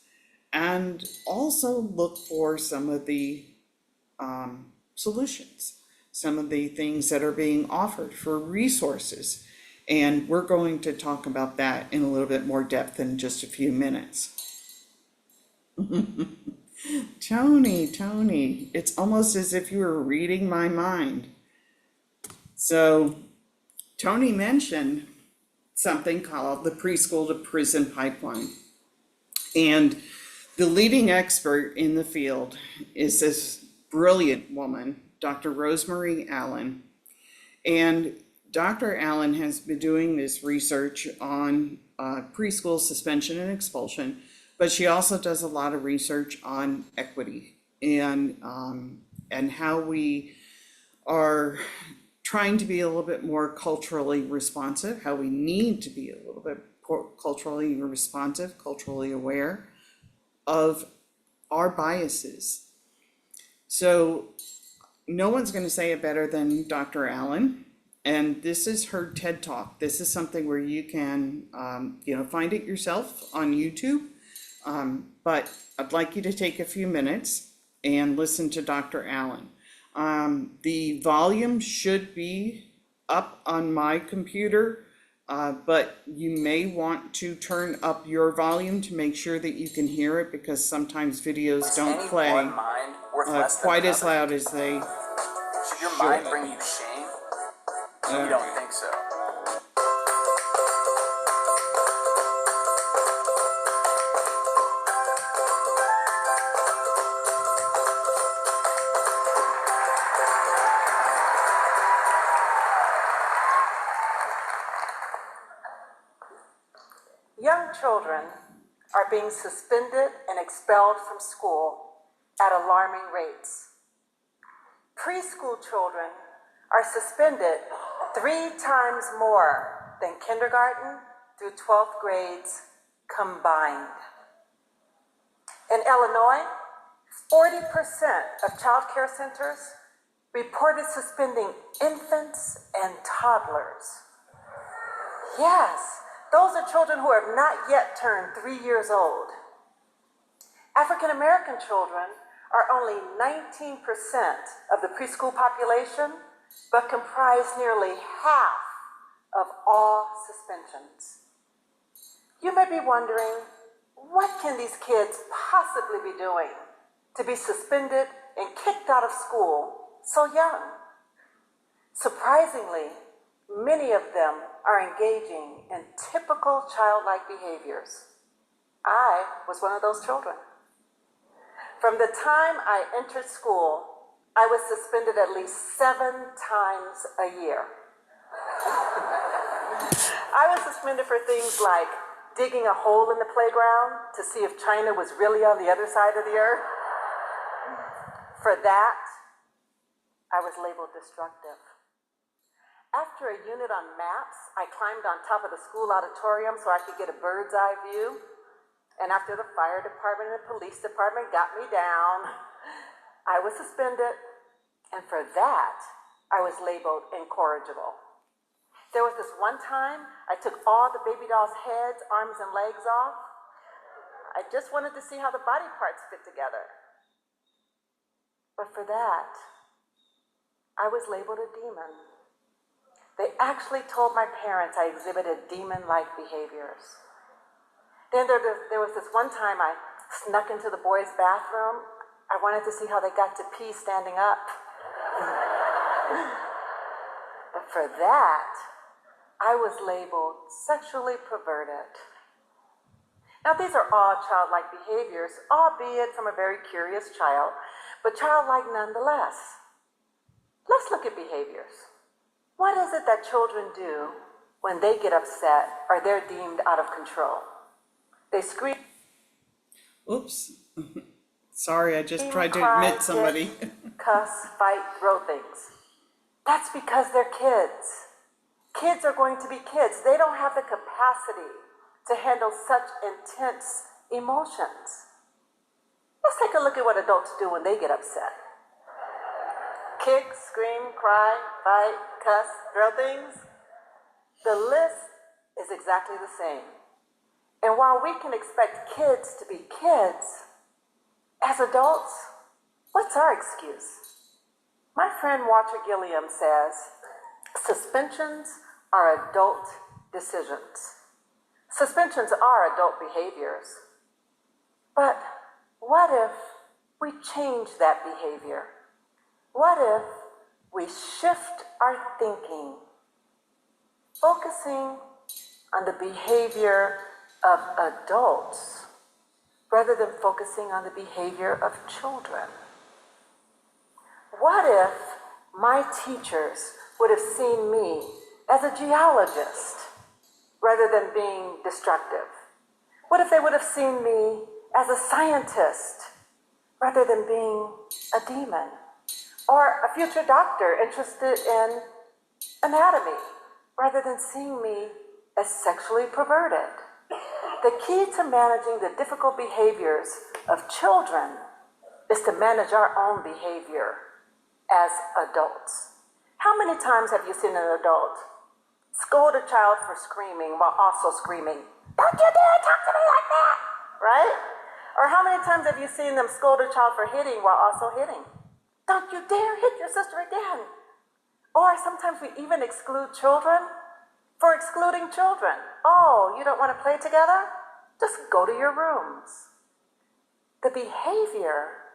and also look for some of the solutions, some of the things that are being offered for resources. And we're going to talk about that in a little bit more depth in just a few minutes. Tony, it's almost as if you were reading my mind. So Tony mentioned something called the preschool to prison pipeline. And the leading expert in the field is this brilliant woman, Dr. Rosemary Allen. And Dr. Allen has been doing this research on preschool suspension and expulsion, but she also does a lot of research on equity and how we are trying to be a little bit more culturally responsive, how we need to be a little bit culturally responsive, culturally aware of our biases. So no one's going to say it better than Dr. Allen. And this is her TED Talk. This is something where you can, find it yourself on YouTube. But I'd like you to take a few minutes and listen to Dr. Allen. The volume should be up on my computer, but you may want to turn up your volume to make sure that you can hear it, because sometimes videos don't play quite as loud as they should. Your mind bring you shame? You don't think so? Young children are being suspended and expelled from school at alarming rates. Preschool children are suspended 3 times more than kindergarten through 12th grades combined. In Illinois, 40% of child care centers reported suspending infants and toddlers. Yes, those are children who have not yet turned 3 years old. African American children are only 19% of the preschool population, but comprise nearly half of all suspensions. You may be wondering, what can these kids possibly be doing to be suspended and kicked out of school so young? Surprisingly, many of them are engaging in typical childlike behaviors. I was one of those children. From the time I entered school, I was suspended at least 7 times a year. I was suspended for things like digging a hole in the playground to see if China was really on the other side of the earth. For that, I was labeled destructive. After a unit on maps, I climbed on top of the school auditorium so I could get a bird's eye view. And after the fire department and the police department got me down, I was suspended. And for that, I was labeled incorrigible. There was this one time I took all the baby dolls' heads, arms, and legs off. I just wanted to see how the body parts fit together. But for that, I was labeled a demon. They actually told my parents I exhibited demon-like behaviors. Then there was this one time I snuck into the boys' bathroom. I wanted to see how they got to pee standing up. But for that, I was labeled sexually perverted. Now, these are all childlike behaviors, albeit from a very curious child, but childlike nonetheless. Let's look at behaviors. What is it that children do when they get upset or they're deemed out of control? They scream. Oops. Sorry, I just tried to admit somebody. cuss, fight, throw things. That's because they're kids. Kids are going to be kids. They don't have the capacity to handle such intense emotions. Let's take a look at what adults do when they get upset. Kick, scream, cry, fight, cuss, throw things. The list is exactly the same. And while we can expect kids to be kids, as adults, what's our excuse? My friend Walter Gilliam says, suspensions are adult decisions. Suspensions are adult behaviors. But what if we change that behavior? What if we shift our thinking, focusing on the behavior of adults rather than focusing on the behavior of children? What if my teachers would have seen me as a geologist rather than being destructive? What if they would have seen me as a scientist rather than being a demon? Or a future doctor interested in anatomy rather than seeing me as sexually perverted? The key to managing the difficult behaviors of children is to manage our own behavior as adults. How many times have you seen an adult scold a child for screaming while also screaming, "Don't you dare talk to me like that," right? Or how many times have you seen them scold a child for hitting while also hitting? "Don't you dare hit your sister again." Or sometimes we even exclude children for excluding children. "Oh, you don't want to play together? Just go to your rooms." The behavior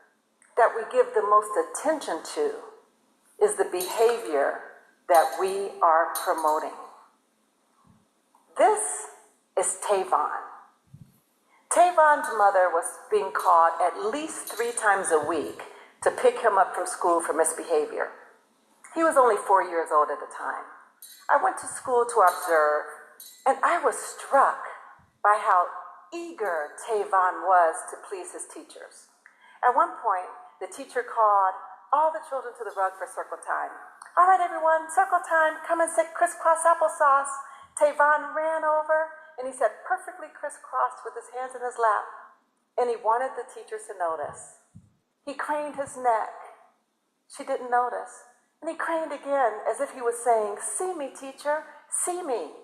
that we give the most attention to is the behavior that we are promoting. This is Tavon. Tavon's mother was being called at least 3 times a week to pick him up from school for misbehavior. He was only 4 years old at the time. I went to school to observe, and I was struck by how eager Tavon was to please his teachers. At one point, the teacher called all the children to the rug for circle time. "All right, everyone, circle time, come and sit crisscross applesauce." Tavon ran over, and he sat perfectly crisscrossed with his hands in his lap, and he wanted the teachers to notice. He craned his neck. She didn't notice. And he craned again as if he was saying, "See me, teacher, see me."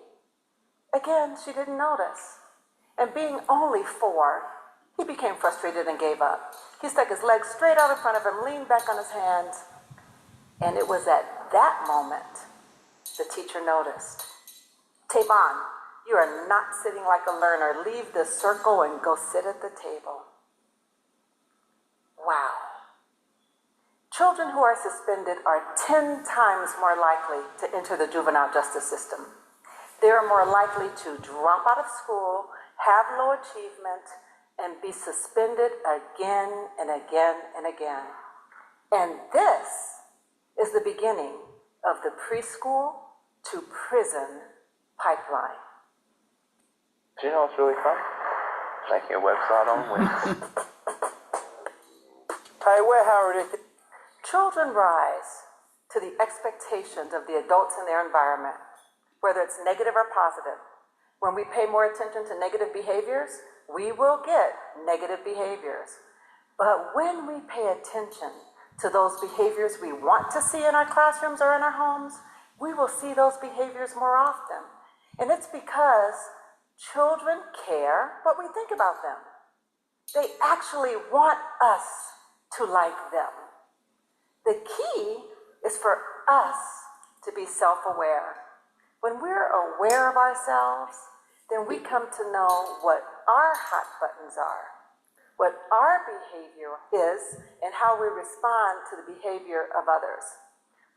Again, she didn't notice. And being only 4, he became frustrated and gave up. He stuck his legs straight out in front of him, leaned back on his hands. And it was at that moment the teacher noticed. "Tavon, you are not sitting like a learner. Leave the circle and go sit at the table." Wow. Children who are suspended are 10 times more likely to enter the juvenile justice system. They are more likely to drop out of school, have low achievement, and be suspended again and again and again. And this is the beginning of the preschool to prison pipeline. Do you know what's really fun? Making a website on Wednesday. Hey, where Howard is? Children rise to the expectations of the adults in their environment, whether it's negative or positive. When we pay more attention to negative behaviors, we will get negative behaviors. But when we pay attention to those behaviors we want to see in our classrooms or in our homes, we will see those behaviors more often. And it's because children care what we think about them. They actually want us to like them. The key is for us to be self-aware. When we're aware of ourselves, then we come to know what our hot buttons are, what our behavior is, and how we respond to the behavior of others.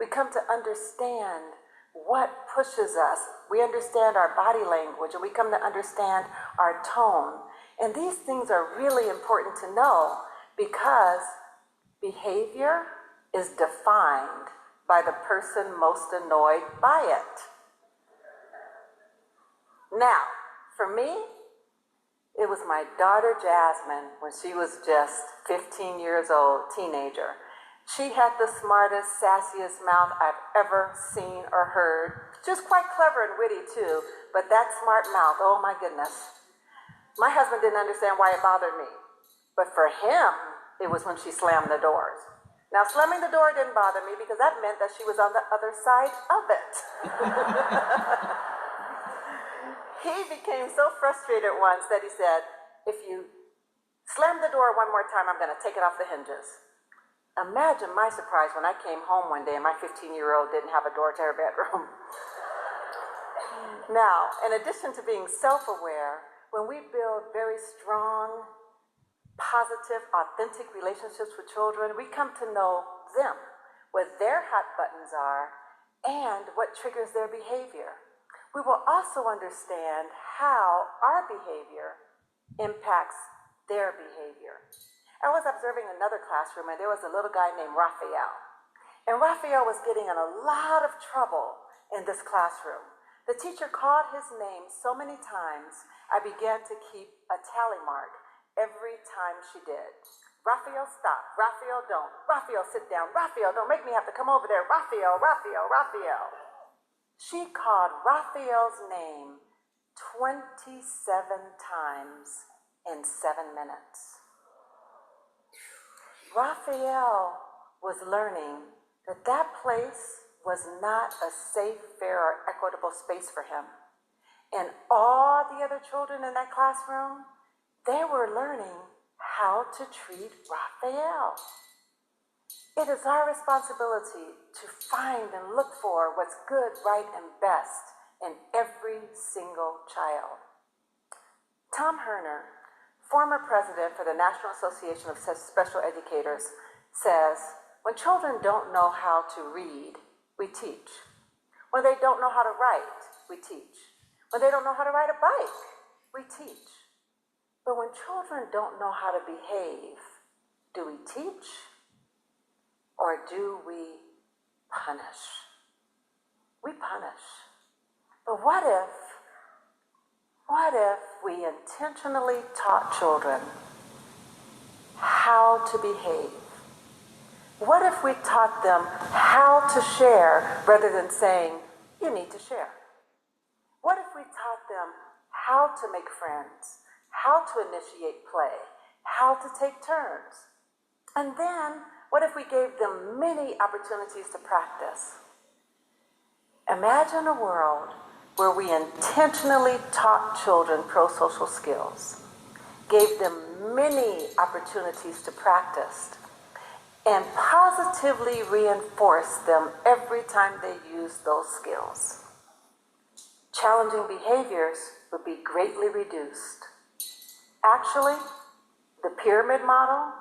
We come to understand what pushes us. We understand our body language, and we come to understand our tone. And these things are really important to know because behavior is defined by the person most annoyed by it. Now, for me, it was my daughter Jasmine when she was just 15 years old, teenager. She had the smartest, sassiest mouth I've ever seen or heard. She was quite clever and witty too, but that smart mouth, oh my goodness. My husband didn't understand why it bothered me, but for him, it was when she slammed the doors. Now, slamming the door didn't bother me because that meant that she was on the other side of it. He became so frustrated once that he said, if you slam the door one more time, I'm going to take it off the hinges. Imagine my surprise when I came home one day and my 15-year-old didn't have a door to her bedroom. Now, in addition to being self-aware, when we build very strong, positive, authentic relationships with children, we come to know them, what their hot buttons are, and what triggers their behavior. We will also understand how our behavior impacts their behavior. I was observing another classroom, and there was a little guy named Raphael. And Raphael was getting in a lot of trouble in this classroom. The teacher called his name so many times, I began to keep a tally mark every time she did. Raphael, stop. Raphael, don't. Raphael, sit down. Raphael, don't make me have to come over there. Raphael, Raphael, Raphael. She called Raphael's name 27 times in 7 minutes. Raphael was learning that that place was not a safe, fair, or equitable space for him. And all the other children in that classroom, they were learning how to treat Raphael. It is our responsibility to find and look for what's good, right, and best in every single child. Tom Herner, former president for the National Association of Special Educators, says, when children don't know how to read, we teach. When they don't know how to write, we teach. When they don't know how to ride a bike, we teach. But when children don't know how to behave, do we teach or do we punish? We punish. But what if we intentionally taught children how to behave? What if we taught them how to share rather than saying, you need to share? What if we taught them how to make friends, how to initiate play, how to take turns? And then, what if we gave them many opportunities to practice? Imagine a world where we intentionally taught children pro-social skills, gave them many opportunities to practice, and positively reinforced them every time they use those skills. Challenging behaviors would be greatly reduced. Actually, the pyramid model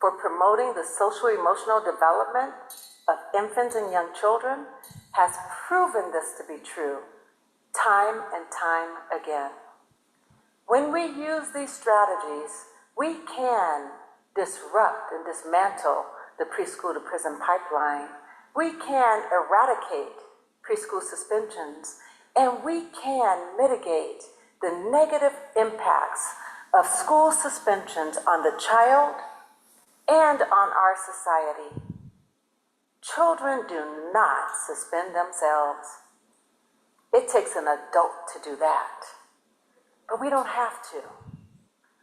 for promoting the social-emotional development of infants and young children has proven this to be true time and time again. When we use these strategies, we can disrupt and dismantle the preschool to prison pipeline. We can eradicate preschool suspensions, and we can mitigate the negative impacts of school suspensions on the child and on our society. Children do not suspend themselves. It takes an adult to do that, but we don't have to.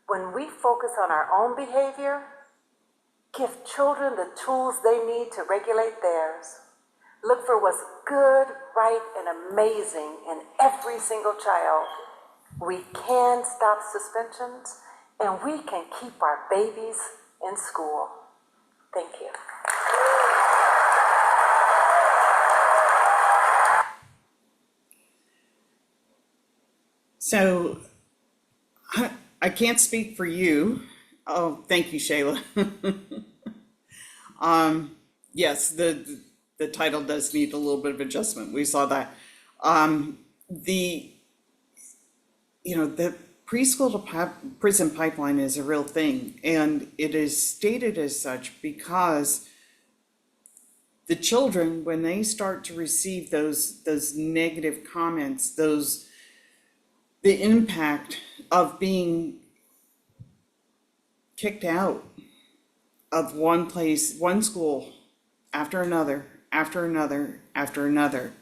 When we focus on our own behavior, give children the tools they need to regulate theirs, look for what's good, right, and amazing in every single child, we can stop suspensions and we can keep our babies in school. Thank you. So I can't speak for you. Oh, thank you, Shayla. Yes, the title does need a little bit of adjustment. We saw that. The preschool to prison pipeline is a real thing, and it is stated as such because the children, when they start to receive those negative comments, the impact of being kicked out of one place, one school, after another, after another, after another,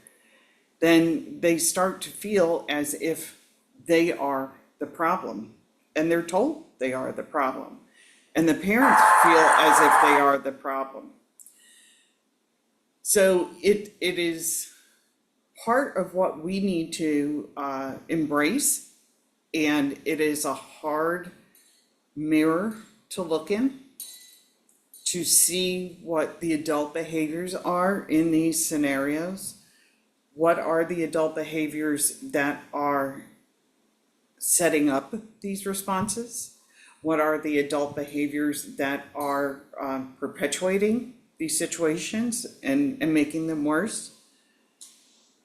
then they start to feel as if they are the problem. And they're told they are the problem. And the parents feel as if they are the problem. So it is part of what we need to embrace, and it is a hard mirror to look in to see what the adult behaviors are in these scenarios. What are the adult behaviors that are setting up these responses? What are the adult behaviors that are perpetuating these situations and making them worse?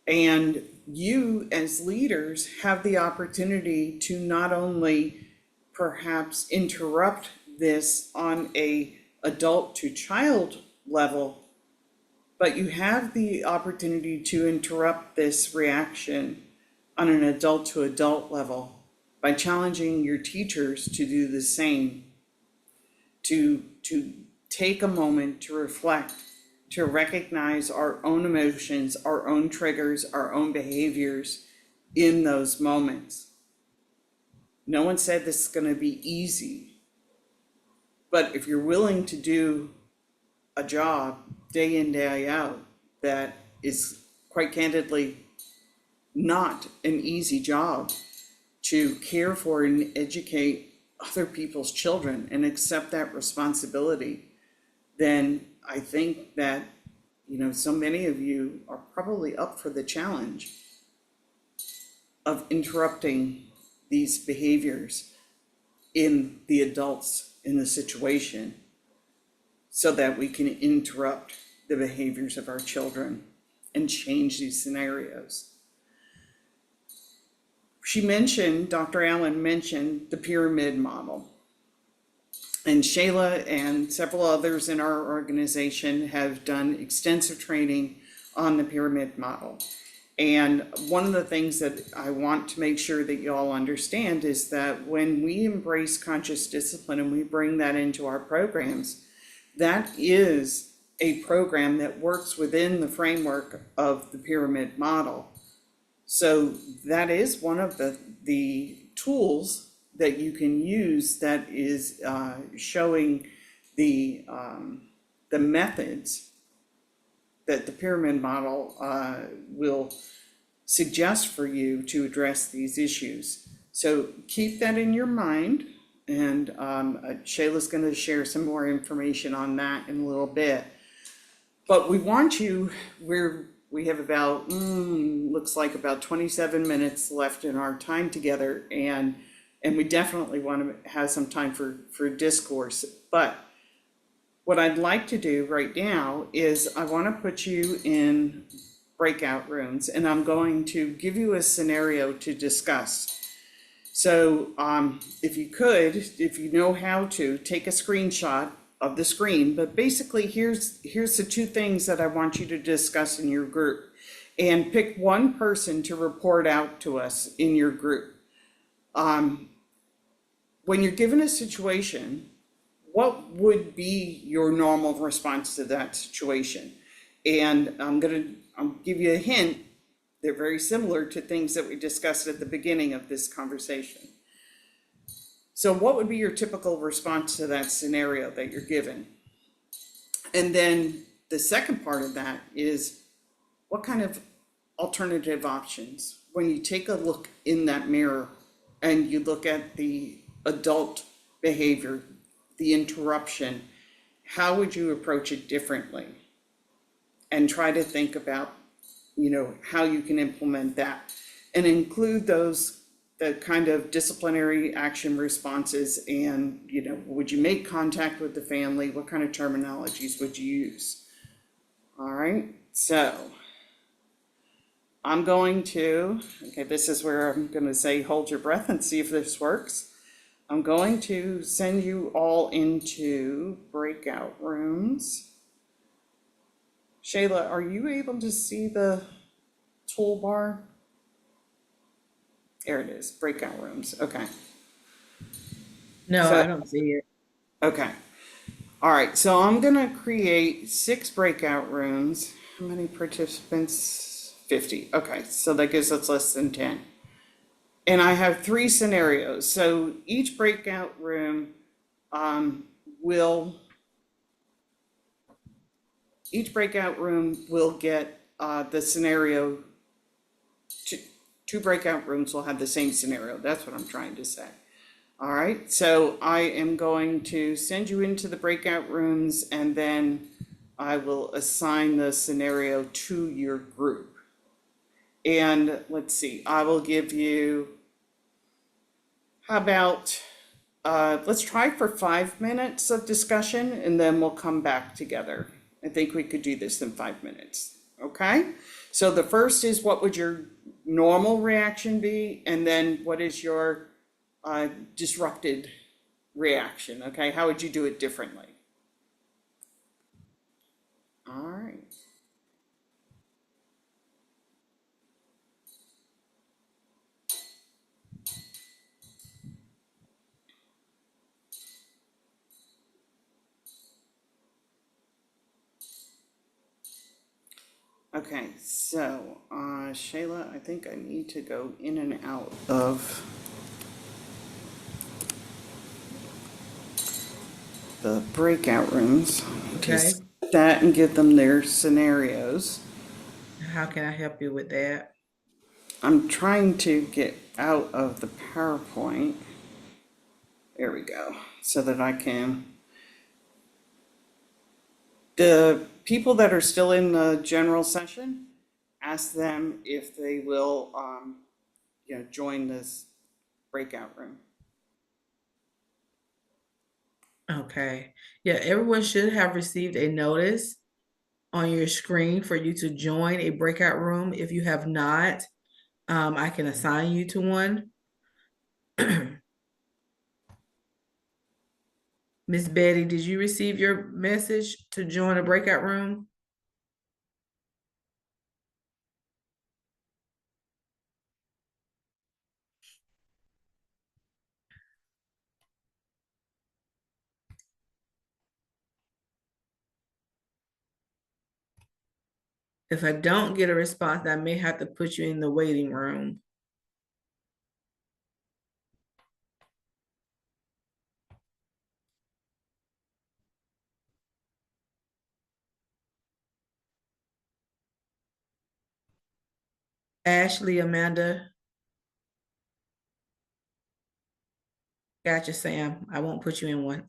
And you as leaders have the opportunity to not only perhaps interrupt this on a adult to child level, but you have the opportunity to interrupt this reaction on an adult to adult level by challenging your teachers to do the same, to take a moment to reflect, to recognize our own emotions, our own triggers, our own behaviors in those moments. No one said this is going to be easy, but if you're willing to do a job day in, day out, that is quite candidly not an easy job, to care for and educate other people's children and accept that responsibility, then I think that, you know, so many of you are probably up for the challenge of interrupting these behaviors in the adults in the situation so that we can interrupt the behaviors of our children and change these scenarios. Dr. Allen mentioned the pyramid model. And Shayla and several others in our organization have done extensive training on the pyramid model. And one of the things that I want to make sure that you all understand is that when we embrace conscious discipline and we bring that into our programs, that is a program that works within the framework of the pyramid model. So that is one of the tools that you can use that is showing the methods that the pyramid model will suggest for you to address these issues. So keep that in your mind, and Shayla's going to share some more information on that in a little bit. But we want you, we have about, looks like about 27 minutes left in our time together, and we definitely want to have some time for discourse. But what I'd like to do right now is I want to put you in breakout rooms, and I'm going to give you a scenario to discuss. So if you know how to, take a screenshot of the screen, but basically here's the two things that I want you to discuss in your group, and pick one person to report out to us in your group. When you're given a situation, what would be your normal response to that situation? And I'll give you a hint. They're very similar to things that we discussed at the beginning of this conversation. So what would be your typical response to that scenario that you're given? And then the second part of that is, what kind of alternative options, when you take a look in that mirror and you look at the adult behavior, the interruption, how would you approach it differently? And try to think about, how you can implement that, and include the kind of disciplinary action responses. And, would you make contact with the family? What kind of terminologies would you use? All right, so I'm going to, this is where I'm going to say, hold your breath and see if this works. I'm going to send you all into breakout rooms. Shayla, are you able to see the toolbar? There it is, breakout rooms, okay. No, So- I don't see it. Okay. All right, so I'm gonna create 6 breakout rooms. How many participants? 50. Okay, so that gives us less than 10. And I have 3 scenarios. So each breakout room will get the scenario. Two breakout rooms will have the same scenario. That's what I'm trying to say. All right, so I am going to send you into the breakout rooms and then I will assign the scenario to your group. And let's see, I will give you, how about, let's try for 5 minutes of discussion and then we'll come back together. I think we could do this in 5 minutes, okay? So the first is, what would your normal reaction be? And then what is your disrupted reaction, okay? How would you do it differently? All right. Okay, so Shayla, I think I need to go in and out of the breakout rooms. Okay. Just that and give them their scenarios. How can I help you with that? I'm trying to get out of the PowerPoint. There we go. So that I can. The people that are still in the general session, ask them if they will, join this breakout room. Okay. Yeah, everyone should have received a notice on your screen for you to join a breakout room. If you have not, I can assign you to one. Miss Betty, did you receive your message to join a breakout room? If I don't get a response, I may have to put you in the waiting room. Ashley, Amanda. Gotcha, Sam. I won't put you in one.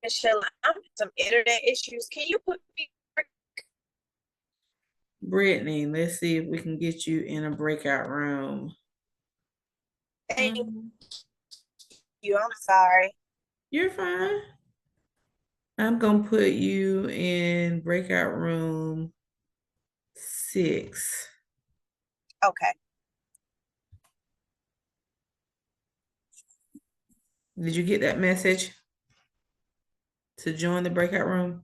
Michelle, I'm having some internet issues. Can you put me? Brittany, let's see if we can get you in a breakout room. Thank you. I'm sorry. You're fine. I'm gonna put you in breakout room 6. Okay. Did you get that message to join the breakout room?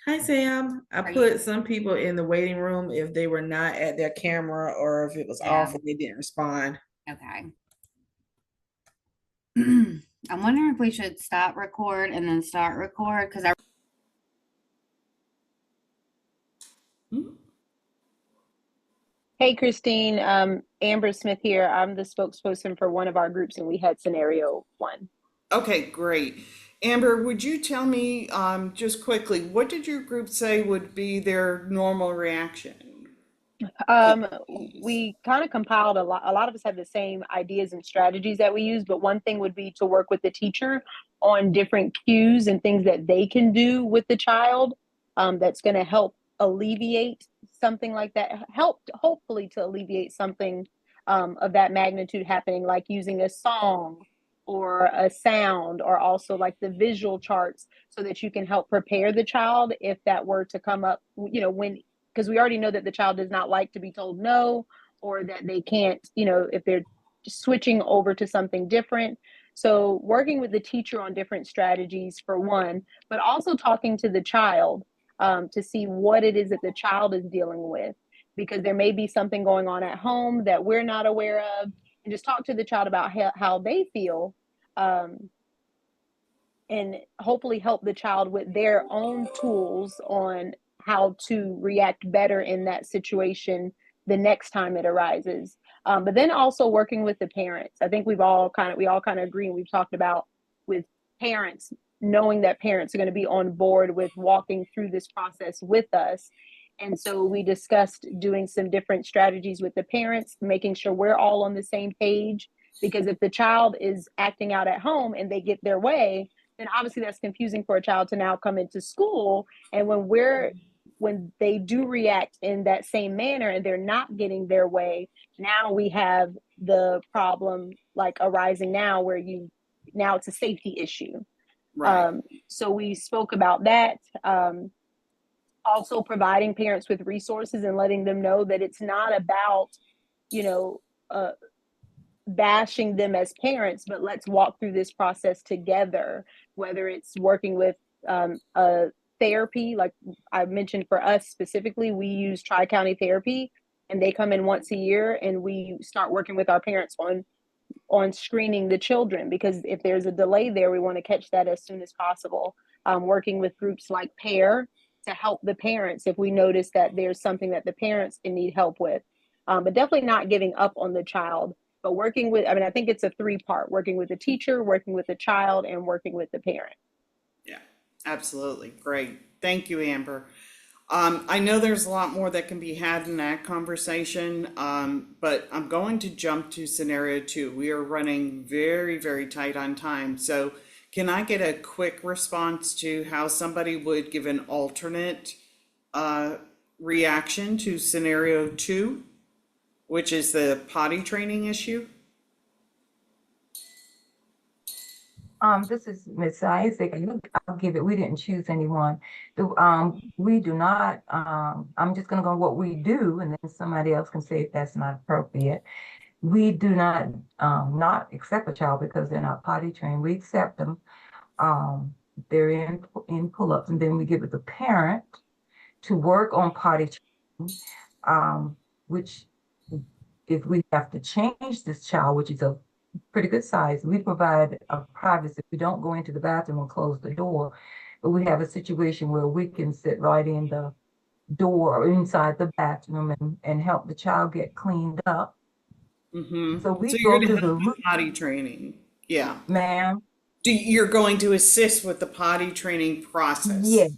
Hi, Sam. I put some people in the waiting room if they were not at their camera or if it was off and they didn't respond. Okay. I'm wondering if we should stop record and then start record because I Hey, Christine, Amber Smith here. I'm the spokesperson for one of our groups, and we had scenario 1. Okay, great. Amber, would you tell me just quickly, what did your group say would be their normal reaction? We kind of compiled a lot. A lot of us have the same ideas and strategies that we use, but one thing would be to work with the teacher on different cues and things that they can do with the child, that's going to help alleviate something like that. Help, hopefully, to alleviate something of that magnitude happening, like using a song or a sound, or also like the visual charts, so that you can help prepare the child if that were to come up, when, because we already know that the child does not like to be told no, or that they can't, if they're switching over to something different. So working with the teacher on different strategies for one, but also talking to the child, to see what it is that the child is dealing with, because there may be something going on at home that we're not aware of, and just talk to the child about how they feel, um, and hopefully help the child with their own tools on how to react better in that situation the next time it arises. But then also working with the parents. I think we all kind of agree, and we've talked about with parents, knowing that parents are going to be on board with walking through this process with us. And so we discussed doing some different strategies with the parents, making sure we're all on the same page. Because if the child is acting out at home and they get their way, then obviously that's confusing for a child to now come into school. And when they do react in that same manner and they're not getting their way, now we have the problem like arising now, where now it's a safety issue. Right. So we spoke about that. Also providing parents with resources and letting them know that it's not about, you know, bashing them as parents, but let's walk through this process together, whether it's working with a therapy. Like I mentioned, for us specifically, we use Tri-County Therapy, and they come in once a year, and we start working with our parents on screening the children, because if there's a delay there, we want to catch that as soon as possible. Working with groups like PAIR to help the parents if we notice that there's something that the parents can need help with. But definitely not giving up on the child, but working with, I think it's a 3-part: working with the teacher, working with the child, and working with the parent. Yeah, absolutely. Great. Thank you, Amber. I know there's a lot more that can be had in that conversation, but I'm going to jump to scenario 2. We are running very, very tight on time. So can I get a quick response to how somebody would give an alternate reaction to scenario 2, which is the potty training issue? This is Miss Isaac. I'll give it. We didn't choose anyone. We do not. I'm just going to go what we do, and then somebody else can say if that's not appropriate. We do not accept a child because they're not potty trained. We accept them. They're in pull-ups, and then we give it the parent to work on potty training, which if we have to change this child, which is a pretty good size, we provide a privacy. We don't go into the bathroom and close the door, but we have a situation where we can sit right in the door or inside the bathroom and help the child get cleaned up. Mm-hmm. So we So you're go going to through help the with potty training. Yeah. ma'am. You're going to assist with the potty training process. Yes,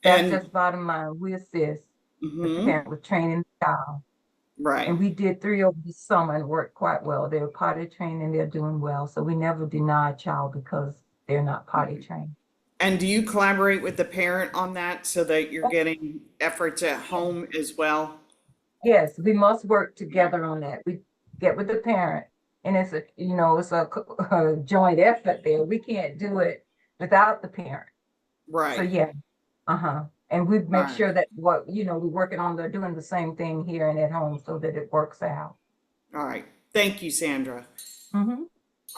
that's And just bottom line. We assist the mm-hmm, parent with training the child. right. And we did 3 over the summer and worked quite well. They're potty trained and they're doing well. So we never deny a child because they're not potty trained. And do you collaborate with the parent on that so that you're getting efforts at home as well? Yes, we must work together on that. We get with the parent, and it's a joint effort there. We can't do it without the parent. So Right. yeah, and we All make right. sure that we're working on, they're doing the same thing here and at home so that it works out. All right. Thank you, Sandra. Mm-hmm.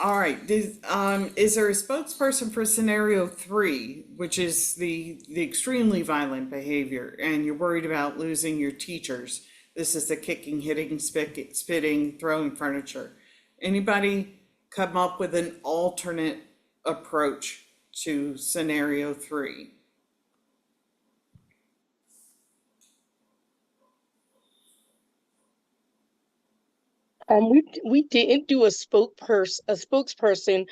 All right. Is there a spokesperson for scenario 3, which is the extremely violent behavior, and you're worried about losing your teachers? This is the kicking, hitting, spitting, throwing furniture. Anybody come up with an alternate approach to scenario 3? We didn't do a spokesperson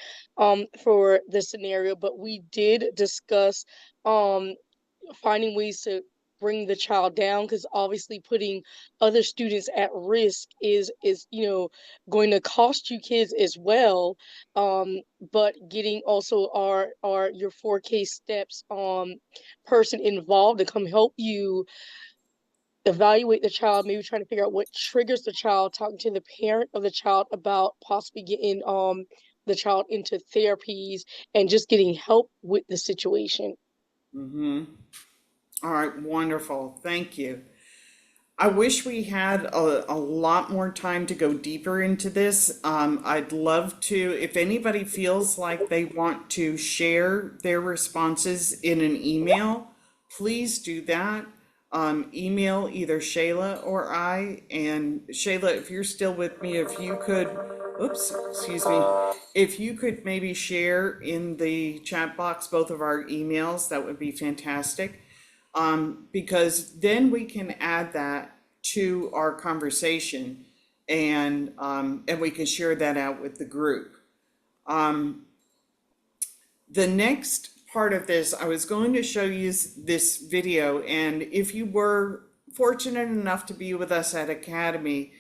for the scenario, but we did discuss finding ways to bring the child down, because obviously putting other students at risk is going to cost you kids as well. But getting also our your 4K steps person involved to come help you evaluate the child, maybe trying to figure out what triggers the child, talking to the parent of the child about possibly getting the child into therapies and just getting help with the situation. Mm-hmm. All right, wonderful. Thank you. I wish we had a lot more time to go deeper into this. I'd love to, if anybody feels like they want to share their responses in an email, please do that. Email either Shayla or I. And Shayla, if you're still with me, if you could, oops, excuse me, if you could maybe share in the chat box both of our emails, that would be fantastic. Because then we can add that to our conversation and we can share that out with the group. The next part of this, I was going to show you this video, and if you were fortunate enough to be with us at Academy,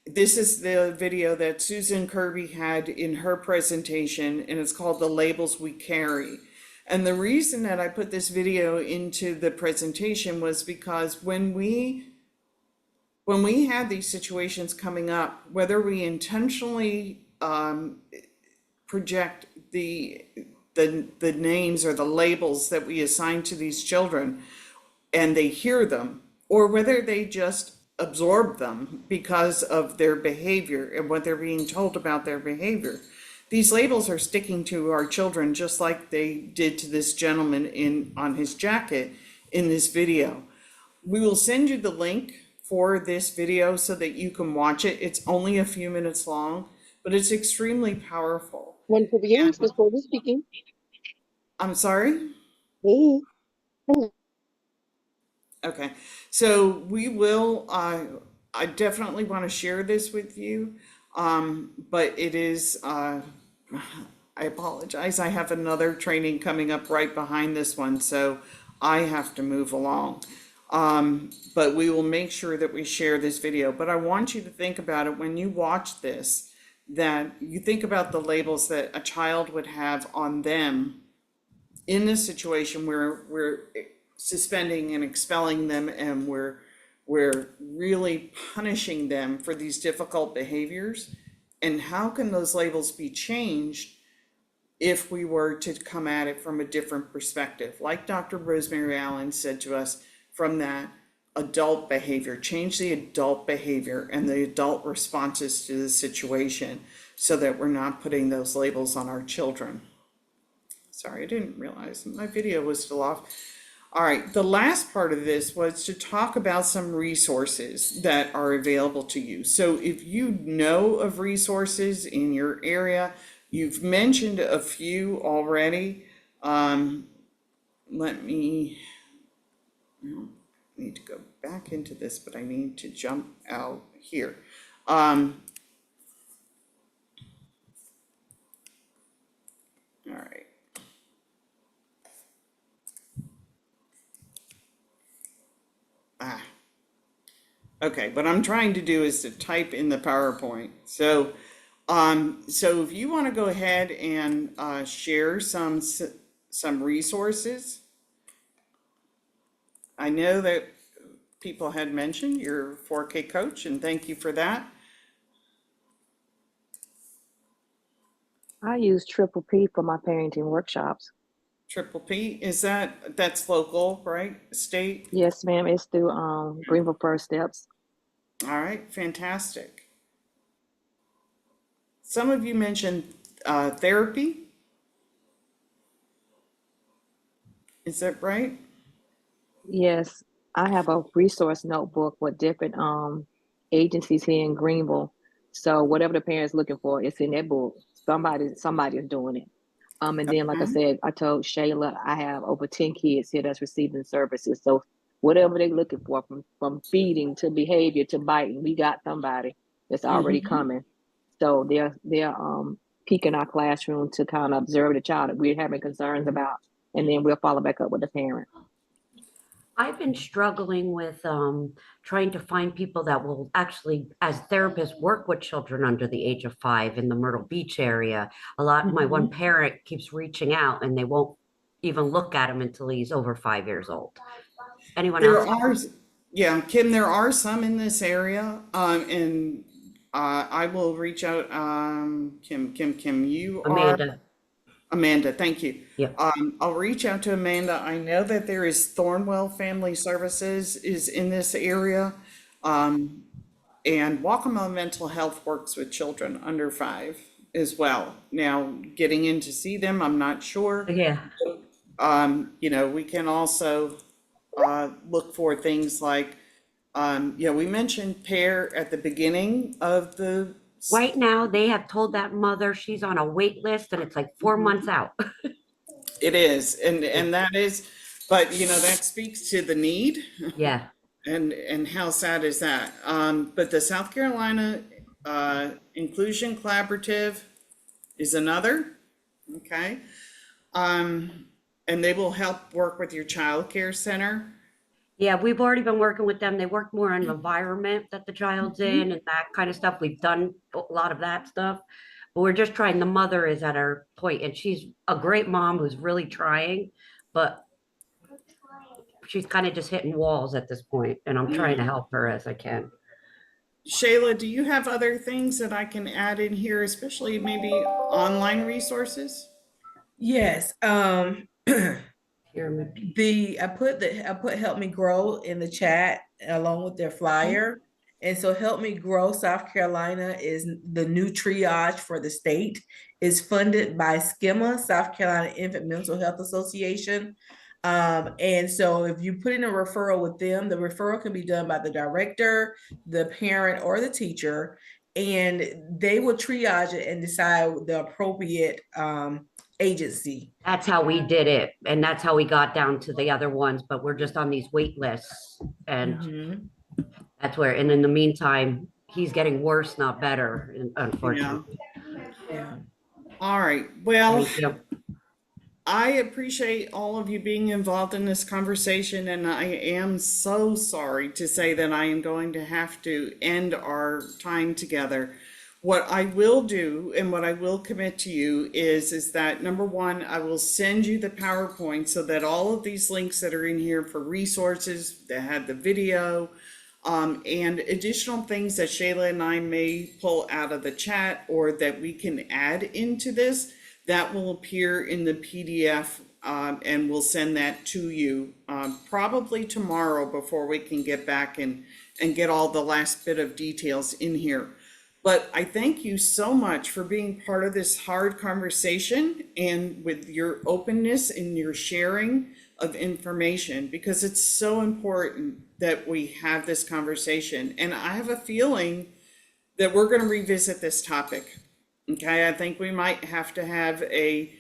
this is the video that Susan Kirby had in her presentation, and it's called The Labels We Carry. And the reason that I put this video into the presentation was because when we had these situations coming up, whether we intentionally project the names or the labels that we assign to these children and they hear them, or whether they just absorb them because of their behavior and what they're being told about their behavior. These labels are sticking to our children just like they did to this gentleman on his jacket in this video. We will send you the link for this video so that you can watch it. It's only a few minutes long, but it's extremely powerful. Wonderful beginnings, Ms. Bowden speaking. I'm sorry? Hey. Okay, so we will, I definitely want to share this with you, but it is, I apologize, I have another training coming up right behind this one, so I have to move along. But we will make sure that we share this video. But I want you to think about it when you watch this, that you think about the labels that a child would have on them in this situation where we're suspending and expelling them and we're really punishing them for these difficult behaviors. And how can those labels be changed if we were to come at it from a different perspective? Like Dr. Rosemary Allen said to us, from that adult behavior, change the adult behavior and the adult responses to the situation so that we're not putting those labels on our children. Sorry, I didn't realize my video was still off. All right, the last part of this was to talk about some resources that are available to you. So if you know of resources in your area, you've mentioned a few already. Let me, I need to go back into this, but I need to jump out here. All right. Okay, what I'm trying to do is to type in the PowerPoint. So if you want to go ahead and share some resources. I know that people had mentioned your 4K coach, and thank you for that. I use Triple P for my parenting workshops. Triple P, that's local, right? State? Yes, ma'am. It's through Greenville First Steps. All right, fantastic. Some of you mentioned therapy. Is that right? Yes, I have a resource notebook with different agencies here in Greenville. So whatever the parent's looking for, it's in that book. Somebody is doing it. And then, like I said, I told Shayla, I have over 10 kids here that's receiving services. So whatever they're looking for, from feeding to behavior to biting, we got somebody that's already coming. So they're peeking our classroom to kind of observe the child that we're having concerns about, and then we'll follow back up with the parent. I've been struggling with trying to find people that will actually, as therapists, work with children under the age of 5 in the Myrtle Beach area. My one parent keeps reaching out and they won't even look at him until he's over 5 years old. Anyone There else? are, yeah, Kim, there are some in this area, and I will reach out, Kim, you are Amanda. Amanda, thank you. Yeah. I'll reach out to Amanda. I know that there is Thornwell Family Services is in this area. And Waccamaw Mental Health works with children under 5 as well. Now, getting in to see them, I'm not sure. Yeah. You know, we can also look for things like, you know, we mentioned PAIR at the beginning of the. Right now, they have told that mother she's on a wait list and it's like 4 months out. It is, and that is, but you know, that speaks to the need. Yeah. And how sad is that? But the South Carolina Inclusion Collaborative is another, okay? And they will help work with your child care center. Yeah, we've already been working with them. They work more on the environment that the child's in and that kind of stuff. We've done a lot of that stuff. But we're just trying, the mother is at her point and she's a great mom who's really trying, but she's kind of just hitting walls at this point, and I'm trying to help her as I can. Shayla, do you have other things that I can add in here, especially maybe online resources? Yes. Pyramid. I put Help Me Grow in the chat along with their flyer. And so Help Me Grow South Carolina is the new triage for the state. Is funded by SCIMA, South Carolina Infant Mental Health Association. And so if you put in a referral with them, the referral can be done by the director, the parent, or the teacher, and they will triage it and decide the appropriate agency. That's how we did it, and that's how we got down to the other ones, but we're just on these wait lists, and that's where, and in the meantime, he's getting worse, not better, unfortunately. Yeah. All right, well, I appreciate all of you being involved in this conversation, and I am so sorry to say that I am going to have to end our time together. What I will do and what I will commit to you is that number one, I will send you the PowerPoint so that all of these links that are in here for resources that have the video, and additional things that Shayla and I may pull out of the chat or that we can add into this, that will appear in the PDF, and we'll send that to you probably tomorrow before we can get back and get all the last bit of details in here. But I thank you so much for being part of this hard conversation and with your openness and your sharing of information, because it's so important that we have this conversation. And I have a feeling that we're going to revisit this topic. Okay, I think we might have to have a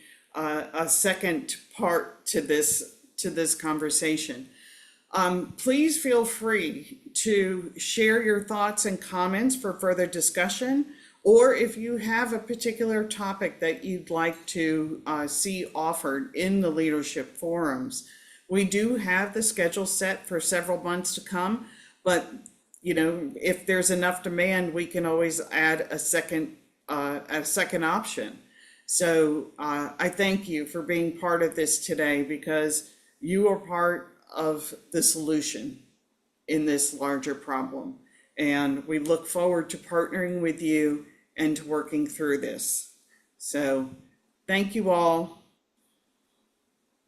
second part to this conversation. Please feel free to share your thoughts and comments for further discussion, or if you have a particular topic that you'd like to see offered in the leadership forums. We do have the schedule set for several months to come, but you know, if there's enough demand, we can always add a second option. So I thank you for being part of this today, because you are part of the solution in this larger problem. And we look forward to partnering with you and to working through this. So thank you all.